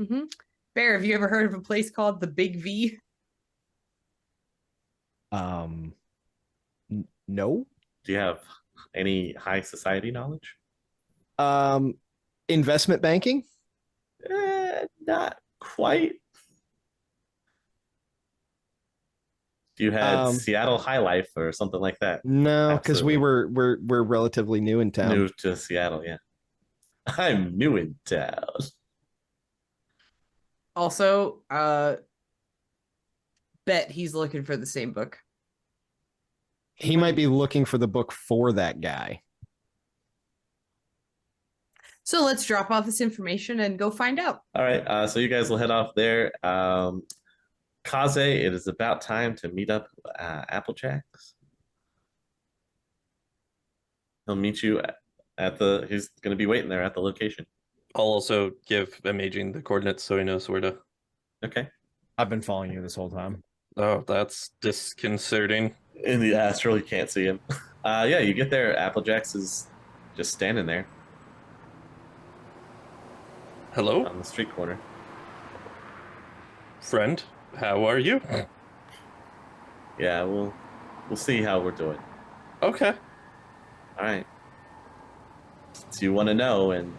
Speaker 10: Mm-hmm. Bear, have you ever heard of a place called the Big V?
Speaker 8: No.
Speaker 2: Do you have any high society knowledge?
Speaker 8: Investment banking.
Speaker 2: Not quite. You had Seattle High Life or something like that.
Speaker 8: No, because
Speaker 2: Absolutely.
Speaker 8: we're relatively new in town.
Speaker 2: New to Seattle, yeah. I'm new in town.
Speaker 10: Also, bet he's looking for the same book.
Speaker 8: He might be looking for the book for that guy.
Speaker 10: So let's drop off this information and go find out.
Speaker 2: All right, so you guys will head off there. Kaze, it is about time to meet up Applejack's. He'll meet you at the, he's going to be waiting there at the location.
Speaker 9: I'll also give Amaging the coordinates so he knows where to.
Speaker 2: Okay.
Speaker 3: I've been following you this whole time.
Speaker 9: Oh, that's disconcerting.
Speaker 2: In the astral, you can't see him. Yeah, you get there. Applejack's is just standing there.
Speaker 9: Hello?
Speaker 2: On the street corner.
Speaker 9: Friend, how are you?
Speaker 2: Yeah, we'll see how we're doing.
Speaker 9: Okay.
Speaker 2: All right. Since you want to know, and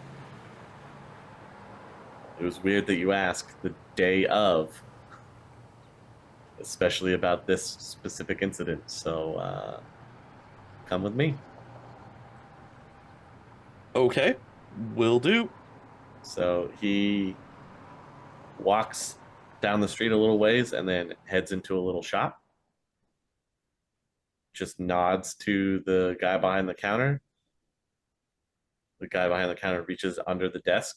Speaker 2: it was weird that you asked the day of, especially about this specific incident. So come with me.
Speaker 9: Okay, will do.
Speaker 2: So he walks down the street a little ways and then heads into a little shop. Just nods to the guy behind the counter. The guy behind the counter reaches under the desk.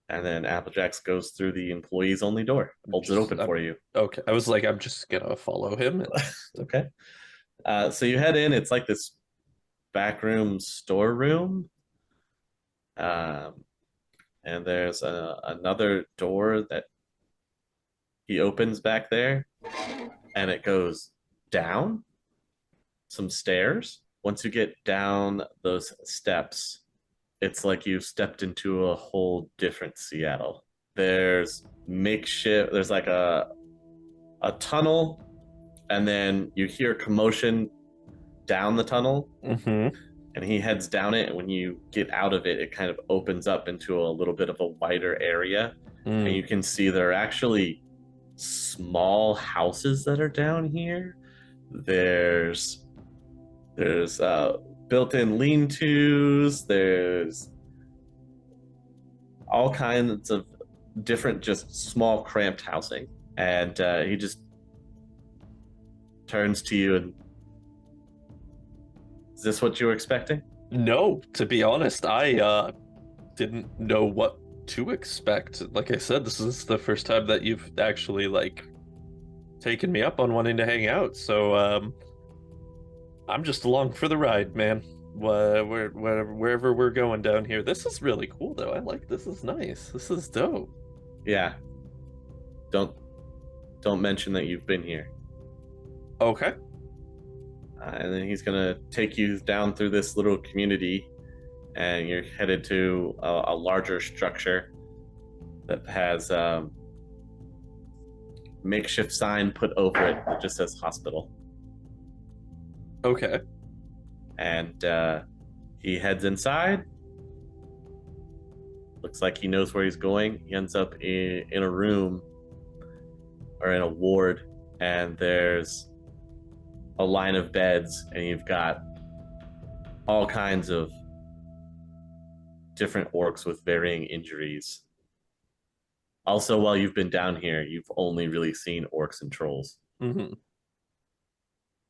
Speaker 2: And then Applejack's goes through the employees only door, holds it open for you.
Speaker 9: Okay, I was like, I'm just gonna follow him.
Speaker 2: Okay. So you head in, it's like this backroom storeroom. And there's another door that he opens back there, and it goes down some stairs. Once you get down those steps, it's like you've stepped into a whole different Seattle. There's makeshift, there's like a tunnel, and then you hear commotion down the tunnel.
Speaker 9: Mm-hmm.
Speaker 2: And he heads down it, and when you get out of it, it kind of opens up into a little bit of a wider area. And you can see there are actually small houses that are down here. There's built-in lean-tos. There's all kinds of different, just small, cramped housing. And he just turns to you and, is this what you were expecting?
Speaker 9: No, to be honest, I didn't know what to expect. Like I said, this is the first time that you've actually like taken me up on wanting to hang out. So I'm just along for the ride, man. Wherever we're going down here. This is really cool though. I like this. Is nice. This is dope.
Speaker 2: Yeah. Don't mention that you've been here.
Speaker 9: Okay.
Speaker 2: And then he's gonna take you down through this little community, and you're headed to a larger structure that has a makeshift sign put over it that just says hospital.
Speaker 9: Okay.
Speaker 2: And he heads inside. Looks like he knows where he's going. He ends up in a room or in a ward, and there's a line of beds, and you've got all kinds of different orcs with varying injuries. Also, while you've been down here, you've only really seen orcs and trolls.
Speaker 9: Mm-hmm.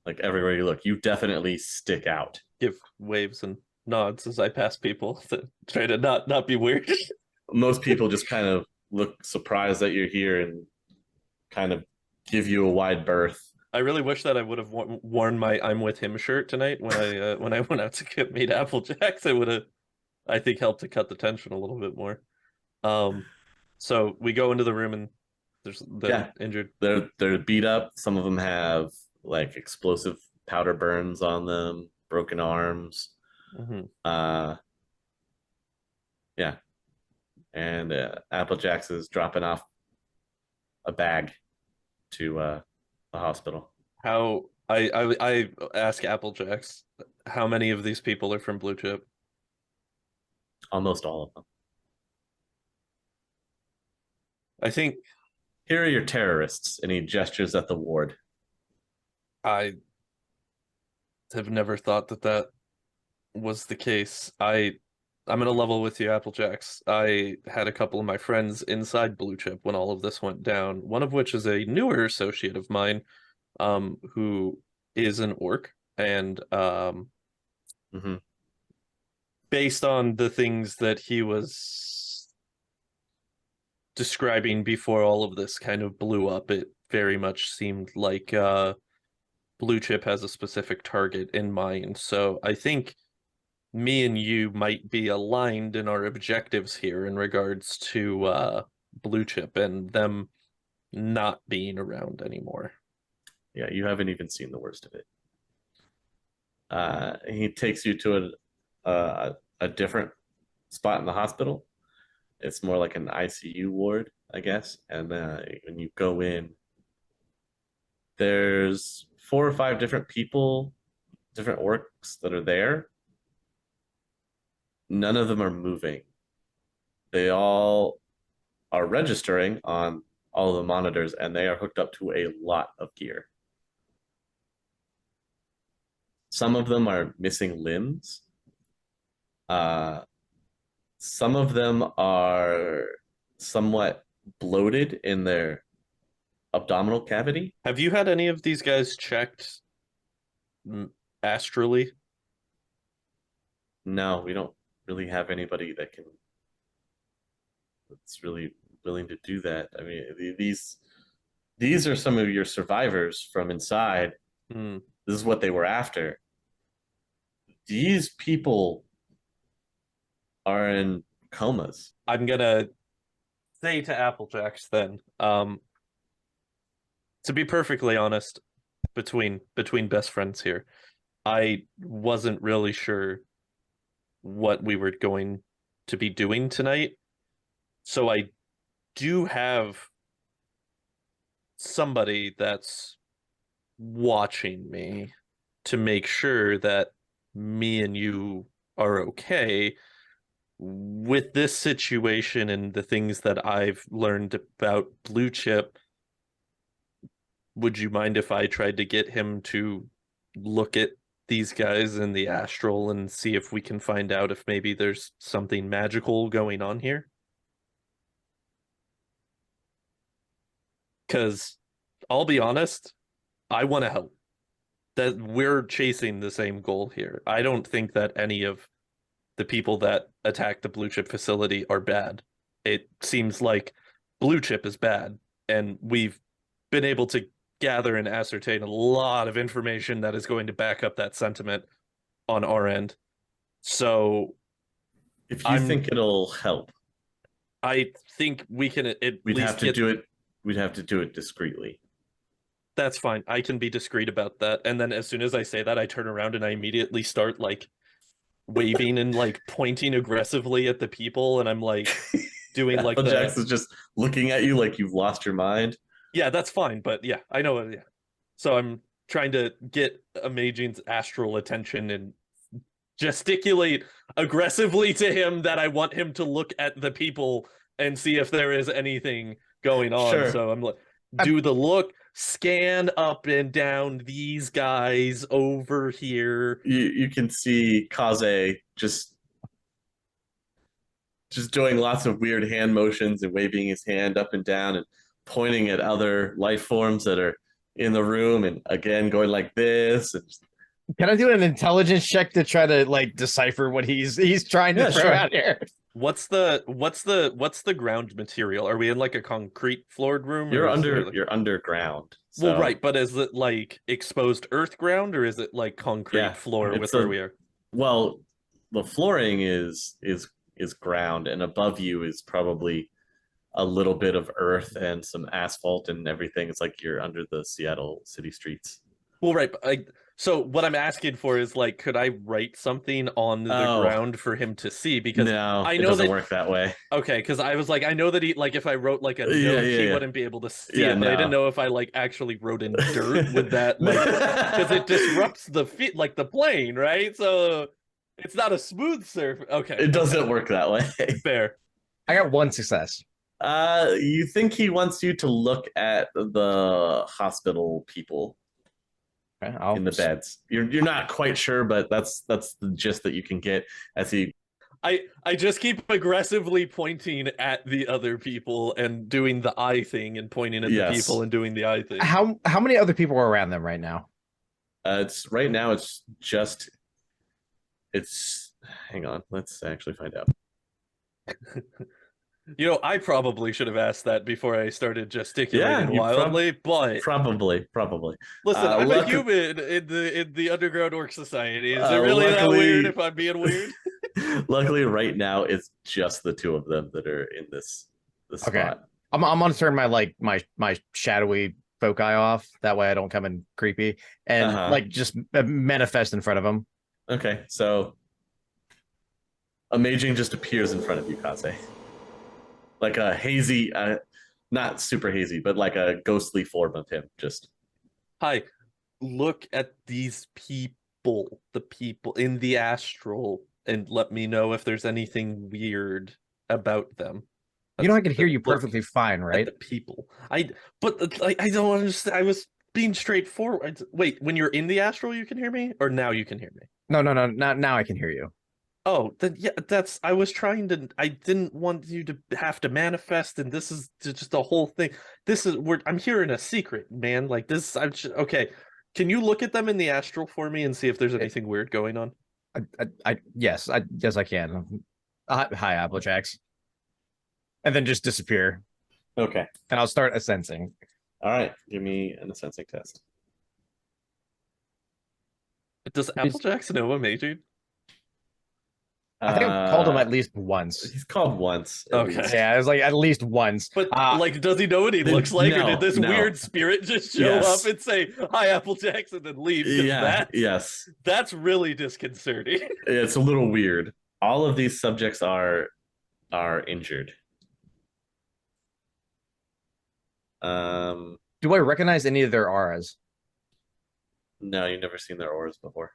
Speaker 2: Like everywhere you look, you definitely stick out.
Speaker 9: Give waves and nods as I pass people that try to not be weird.
Speaker 2: Most people just kind of look surprised that you're here and kind of give you a wide berth.
Speaker 9: I really wish that I would have worn my "I'm with him" shirt tonight when I went out to meet Applejack. It would have, I think, helped to cut the tension a little bit more. So we go into the room, and they're injured.
Speaker 2: They're beat up. Some of them have like explosive powder burns on them, broken arms. Yeah, and Applejack's is dropping off a bag to the hospital.
Speaker 9: How I ask Applejacks, how many of these people are from Blue Chip?
Speaker 2: Almost all of them.
Speaker 9: I think
Speaker 2: here are your terrorists, and he gestures at the ward.
Speaker 9: I have never thought that was the case. I'm gonna level with you, Applejacks. I had a couple of my friends inside Blue Chip when all of this went down. One of which is a newer associate of mine, who is an orc, and based on the things that he was describing before all of this kind of blew up, it very much seemed like Blue Chip has a specific target in mind. So I think me and you might be aligned in our objectives here in regards to Blue Chip and them not being around anymore.
Speaker 2: Yeah, you haven't even seen the worst of it. He takes you to a different spot in the hospital. It's more like an ICU ward, I guess. And when you go in, there's 4 or 5 different people, different orcs that are there. None of them are moving. They all are registering on all of the monitors, and they are hooked up to a lot of gear. Some of them are missing limbs. Some of them are somewhat bloated in their abdominal cavity.
Speaker 9: Have you had any of these guys checked astrally?
Speaker 2: No, we don't really have anybody that's really willing to do that. I mean, these are some of your survivors from inside. This is what they were after. These people are in comas.
Speaker 9: I'm gonna say to Applejacks then, to be perfectly honest, between best friends here, I wasn't really sure what we were going to be doing tonight. So I do have somebody that's watching me to make sure that me and you are okay with this situation and the things that I've learned about Blue Chip. Would you mind if I tried to get him to look at these guys in the astral and see if we can find out if maybe there's something magical going on here? Because I'll be honest, I want to help. That we're chasing the same goal here. I don't think that any of the people that attacked the Blue Chip facility are bad. It seems like Blue Chip is bad, and we've been able to gather and ascertain a lot of information that is going to back up that sentiment on our end. So
Speaker 2: if you think it'll help,
Speaker 9: I think we can
Speaker 2: we'd have to do it. We'd have to do it discreetly.
Speaker 9: That's fine. I can be discreet about that. And then as soon as I say that, I turn around and I immediately start like waving and like pointing aggressively at the people, and I'm like doing like
Speaker 2: Jax is just looking at you like you've lost your mind.
Speaker 9: Yeah, that's fine, but yeah, I know. Yeah, so I'm trying to get Amaging's astral attention and gesticulate aggressively to him that I want him to look at the people and see if there is anything going on.
Speaker 2: Sure.
Speaker 9: So I'm like, do the look, scan up and down these guys over here.
Speaker 2: You can see Kaze just doing lots of weird hand motions and waving his hand up and down and pointing at other life forms that are in the room, and again going like this. And
Speaker 3: can I do an intelligence check to try to like decipher what he's trying to throw out here?
Speaker 9: What's the ground material? Are we in like a concrete floored room?
Speaker 2: You're underground.
Speaker 9: So... Well, right, but is it like exposed earth ground, or is it like concrete floor with where we are?
Speaker 2: Well, the flooring is ground, and above you is probably a little bit of earth and some asphalt and everything. It's like you're under the Seattle city streets.
Speaker 9: Well, right. So what I'm asking for is like, could I write something on the ground for him to see? Because
Speaker 2: no,
Speaker 9: I
Speaker 2: it
Speaker 9: know
Speaker 2: doesn't
Speaker 9: that
Speaker 2: work that way.
Speaker 9: Okay, because I was like, I know that he like if I wrote like a note, he wouldn't be able to see it. But I didn't know if I like actually wrote in dirt with that, like, because it disrupts the feet, like the plane, right? So it's not a smooth surface. Okay,
Speaker 2: It doesn't work that way.
Speaker 9: Fair.
Speaker 3: I got one success.
Speaker 2: You think he wants you to look at the hospital people in the beds? You're not quite sure, but that's the gist that you can get as he.
Speaker 9: I just keep aggressively pointing at the other people and doing the eye thing and pointing at the people and doing the eye thing.
Speaker 3: How many other people are around them right now?
Speaker 2: It's right now. It's hang on. Let's actually find out.
Speaker 9: You know, I probably should have asked that before I started gesticulating wildly, but
Speaker 2: probably.
Speaker 9: Listen, I'm a human in the underground orc society. Is it really that weird if I'm being weird?
Speaker 2: Luckily, right now it's just the two of them that are in this spot.
Speaker 3: I'm gonna turn my shadowy foci off. That way I don't come in creepy and like just manifest in front of them.
Speaker 2: Okay, so Amaging just appears in front of you, Kaze. Like a hazy, not super hazy, but like a ghostly form of him. Just
Speaker 9: hi, look at these people, the people in the astral, and let me know if there's anything weird about them.
Speaker 3: You know, I can hear you perfectly fine, right?
Speaker 9: The people, I don't understand. I was being straightforward. Wait, when you're in the astral, you can hear me, or now you can hear me?
Speaker 3: No. Now I can hear you.
Speaker 9: Oh, then yeah, I was trying to. I didn't want you to have to manifest, and this is just the whole thing. I'm hearing a secret, man. Like this, okay. Can you look at them in the astral for me and see if there's anything weird going on?
Speaker 3: Yes, I can. Hi, Applejacks. And then just disappear.
Speaker 2: Okay.
Speaker 3: And I'll start assensing.
Speaker 2: All right, give me an assensing test.
Speaker 9: Does Applejacks know Amaging?
Speaker 3: I think I've called him at least once.
Speaker 2: He's called once.
Speaker 9: Okay.
Speaker 3: Yeah, it was like at least once.
Speaker 9: But like, does he know what he looks like, or did this weird spirit just show up and say "Hi, Applejacks" and then leave?
Speaker 2: Yes.
Speaker 9: That's really disconcerting.
Speaker 2: It's a little weird. All of these subjects are injured.
Speaker 3: Do I recognize any of their auras?
Speaker 2: No, you've never seen their auras before.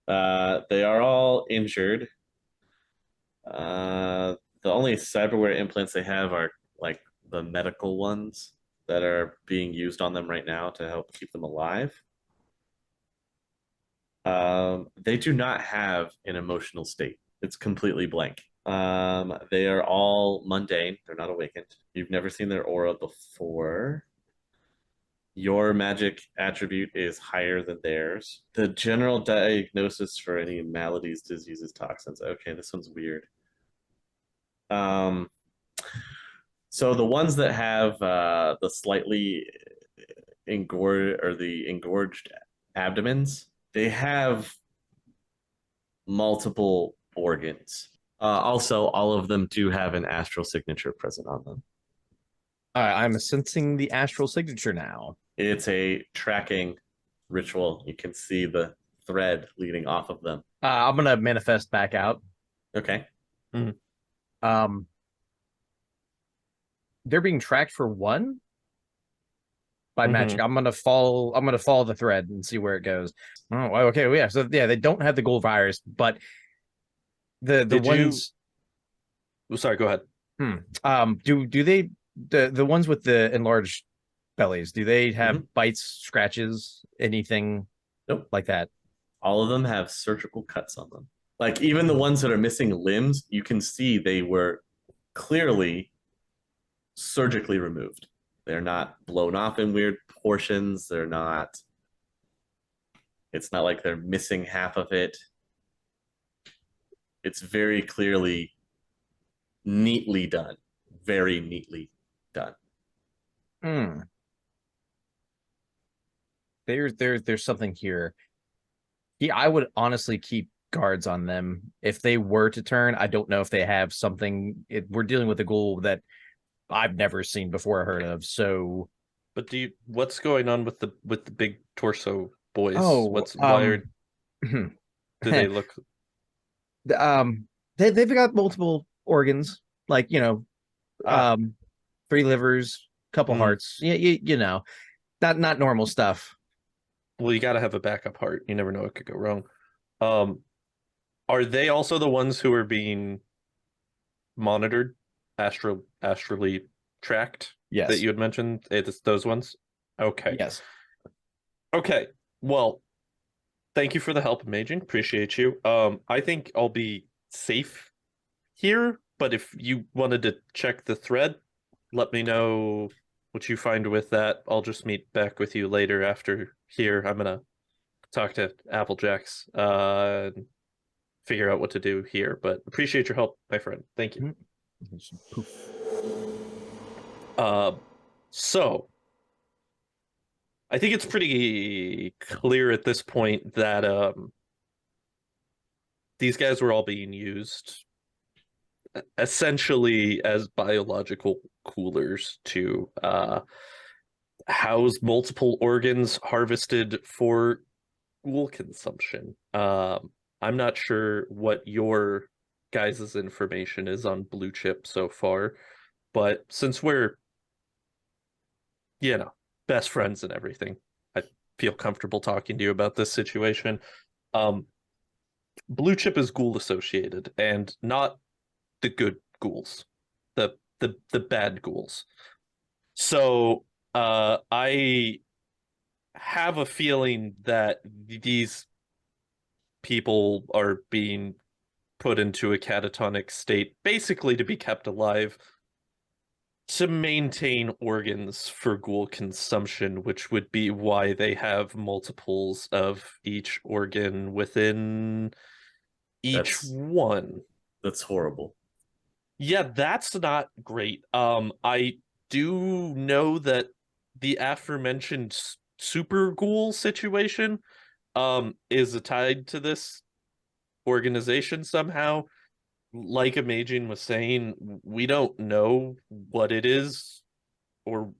Speaker 2: They are all injured. The only cyberware implants they have are like the medical ones that are being used on them right now to help keep them alive. They do not have an emotional state. It's completely blank. They are all mundane. They're not awakened. You've never seen their aura before. Your magic attribute is higher than theirs. The general diagnosis for any maladies, diseases, toxins. Okay, this one's weird. So the ones that have the slightly engorged abdomens, they have multiple organs. Also, all of them do have an astral signature present on them.
Speaker 3: I'm sensing the astral signature now.
Speaker 2: It's a tracking ritual. You can see the thread leading off of them.
Speaker 3: I'm gonna manifest back out.
Speaker 2: Okay.
Speaker 3: Mm-hmm. They're being tracked for one by magic. I'm gonna follow the thread and see where it goes. Oh, okay. Yeah. So yeah, they don't have the gold virus, but the ones.
Speaker 9: Sorry, go ahead.
Speaker 3: Do they the ones with the enlarged bellies? Do they have bites, scratches, anything?
Speaker 2: Nope.
Speaker 3: Like that?
Speaker 2: All of them have surgical cuts on them. Like even the ones that are missing limbs, you can see they were clearly surgically removed. They're not blown off in weird portions. It's not like they're missing half of it. It's very clearly neatly done. Very neatly done.
Speaker 3: There's something here. Yeah, I would honestly keep guards on them. If they were to turn, I don't know if they have something. We're dealing with a ghoul that I've never seen before or heard of. So,
Speaker 9: But what's going on with the big torso boys?
Speaker 3: oh,
Speaker 9: why do they look?
Speaker 3: They've got multiple organs, like 3 livers, couple hearts. Yeah, you know, not normal stuff.
Speaker 9: Well, you got to have a backup heart. You never know what could go wrong. Are they also the ones who are being monitored, astrally tracked?
Speaker 3: Yes.
Speaker 9: That you had mentioned. It's those ones. Okay.
Speaker 3: Yes.
Speaker 9: Okay. Well, thank you for the help, Amaging. Appreciate you. I think I'll be safe here, but if you wanted to check the thread, let me know what you find with that. I'll just meet back with you later after here. I'm gonna talk to Applejacks and figure out what to do here, but appreciate your help, my friend. Thank you. So I think it's pretty clear at this point that these guys were all being used essentially as biological coolers to house multiple organs harvested for ghoul consumption. I'm not sure what your guys' information is on Blue Chip so far, but since we're, best friends and everything, I feel comfortable talking to you about this situation. Blue Chip is ghoul associated, and not the good ghouls, the bad ghouls. So I have a feeling that these people are being put into a catatonic state, basically to be kept alive, to maintain organs for ghoul consumption, which would be why they have multiples of each organ within each one.
Speaker 2: That's horrible.
Speaker 9: Yeah, that's not great. I do know that the aforementioned super ghoul situation is tied to this organization somehow. Like Amaging was saying, we don't know what it is or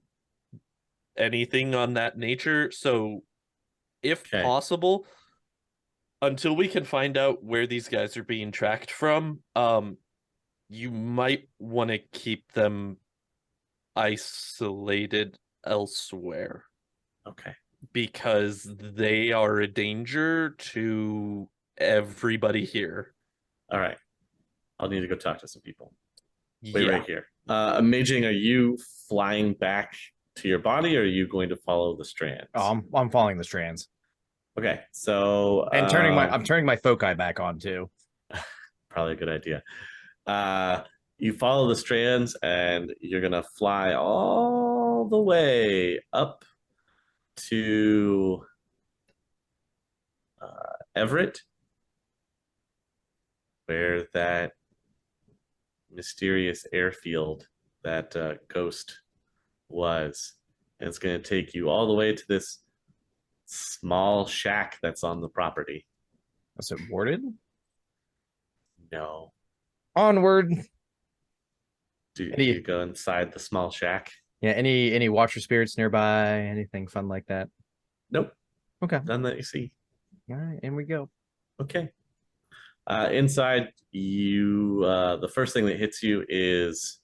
Speaker 9: anything on that nature. So if possible, until we can find out where these guys are being tracked from, you might want to keep them isolated elsewhere.
Speaker 2: Okay.
Speaker 9: Because they are a danger to everybody here.
Speaker 2: All right. I'll need to go talk to some people. Wait
Speaker 9: Yeah.
Speaker 2: right here. Amaging, are you flying back to your body, or are you going to follow the strands?
Speaker 3: Oh, I'm following the strands.
Speaker 2: Okay, so
Speaker 3: And I'm turning my foci back on too.
Speaker 2: Probably a good idea. You follow the strands, and you're gonna fly all the way up to Everett, where that mysterious airfield that ghost was. And it's going to take you all the way to this small shack that's on the property.
Speaker 3: Was it warded?
Speaker 2: No.
Speaker 3: Onward.
Speaker 2: Do you go inside the small shack?
Speaker 3: Yeah, any watcher spirits nearby? Anything fun like that?
Speaker 2: Nope.
Speaker 3: Okay.
Speaker 2: None that you see.
Speaker 3: All right, in we go.
Speaker 2: Okay. Inside, you the first thing that hits you is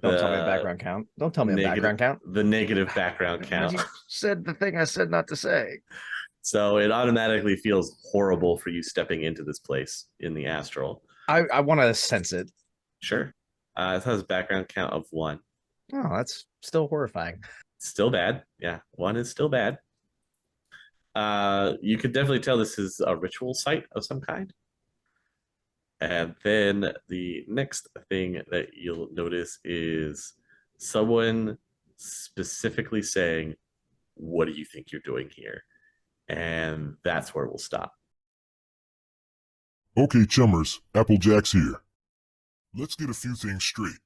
Speaker 3: Don't tell me the background count. Don't tell me the background count.
Speaker 2: The negative background count.
Speaker 3: You said the thing I said not to say.
Speaker 2: So it automatically feels horrible for you stepping into this place in the astral.
Speaker 3: I want to sense it.
Speaker 2: Sure. It has a background count of 1.
Speaker 3: Oh, that's still horrifying.
Speaker 2: Still bad. Yeah, 1 is still bad. You could definitely tell this is a ritual site of some kind. And then the next thing that you'll notice is someone specifically saying, "What do you think you're doing here?" And that's where we'll stop.
Speaker 1: Okay, chummers, Applejack's here. Let's get a few things straight.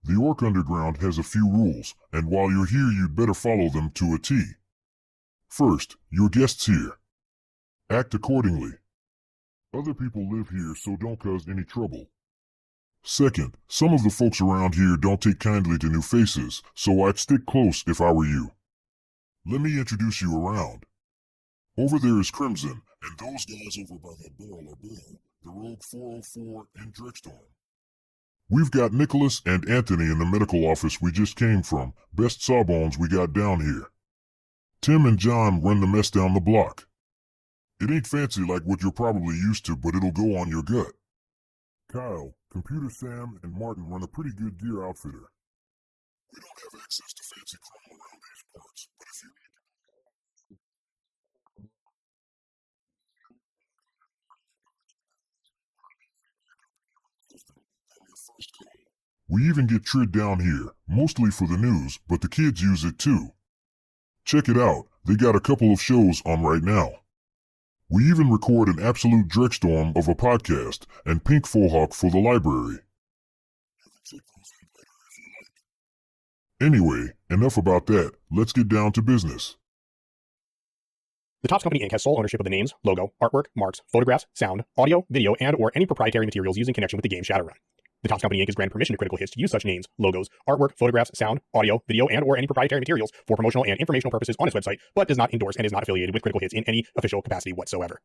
Speaker 1: The Orc Underground has a few rules, and while you're here, you'd better follow them to a T. First, your guests here. Act accordingly. Other people live here, so don't cause any trouble. Second, some of the folks around here don't take kindly to new faces, so I'd stick close if I were you. Let me introduce you around. Over there is Crimson, and those guys over by that barrel are Bear, the Rogue 404, and Drekstorm. We've got Nicholas and Anthony in the medical office we just came from, best sawbones we got down here. Tim and John run the mess down the block. It ain't fancy like what you're probably used to, but it'll go on your gut. Kyle, Computer Sam, and Martin run a pretty good gear outfitter. We don't have access to fancy chrome around these parts, but if you We even get Trid down here, mostly for the news, but the kids use it too. Check it out, they got a couple of shows on right now. We even record an absolute Drekstorm of a podcast and Pink Fohawk for the library. Anyway, enough about that. Let's get down to business.
Speaker 13: The Topps Company Inc. has sole ownership of the names, logo, artwork, marks, photographs, sound, audio, video, and or any proprietary materials used in connection with the game Shadowrun. The Topps Company Inc. is granted permission to Critical Hits to use such names, logos, artwork, photographs, sound, audio, video, and or any proprietary materials for promotional and informational purposes on its website, but does not endorse and is not affiliated with Critical Hits in any official capacity whatsoever.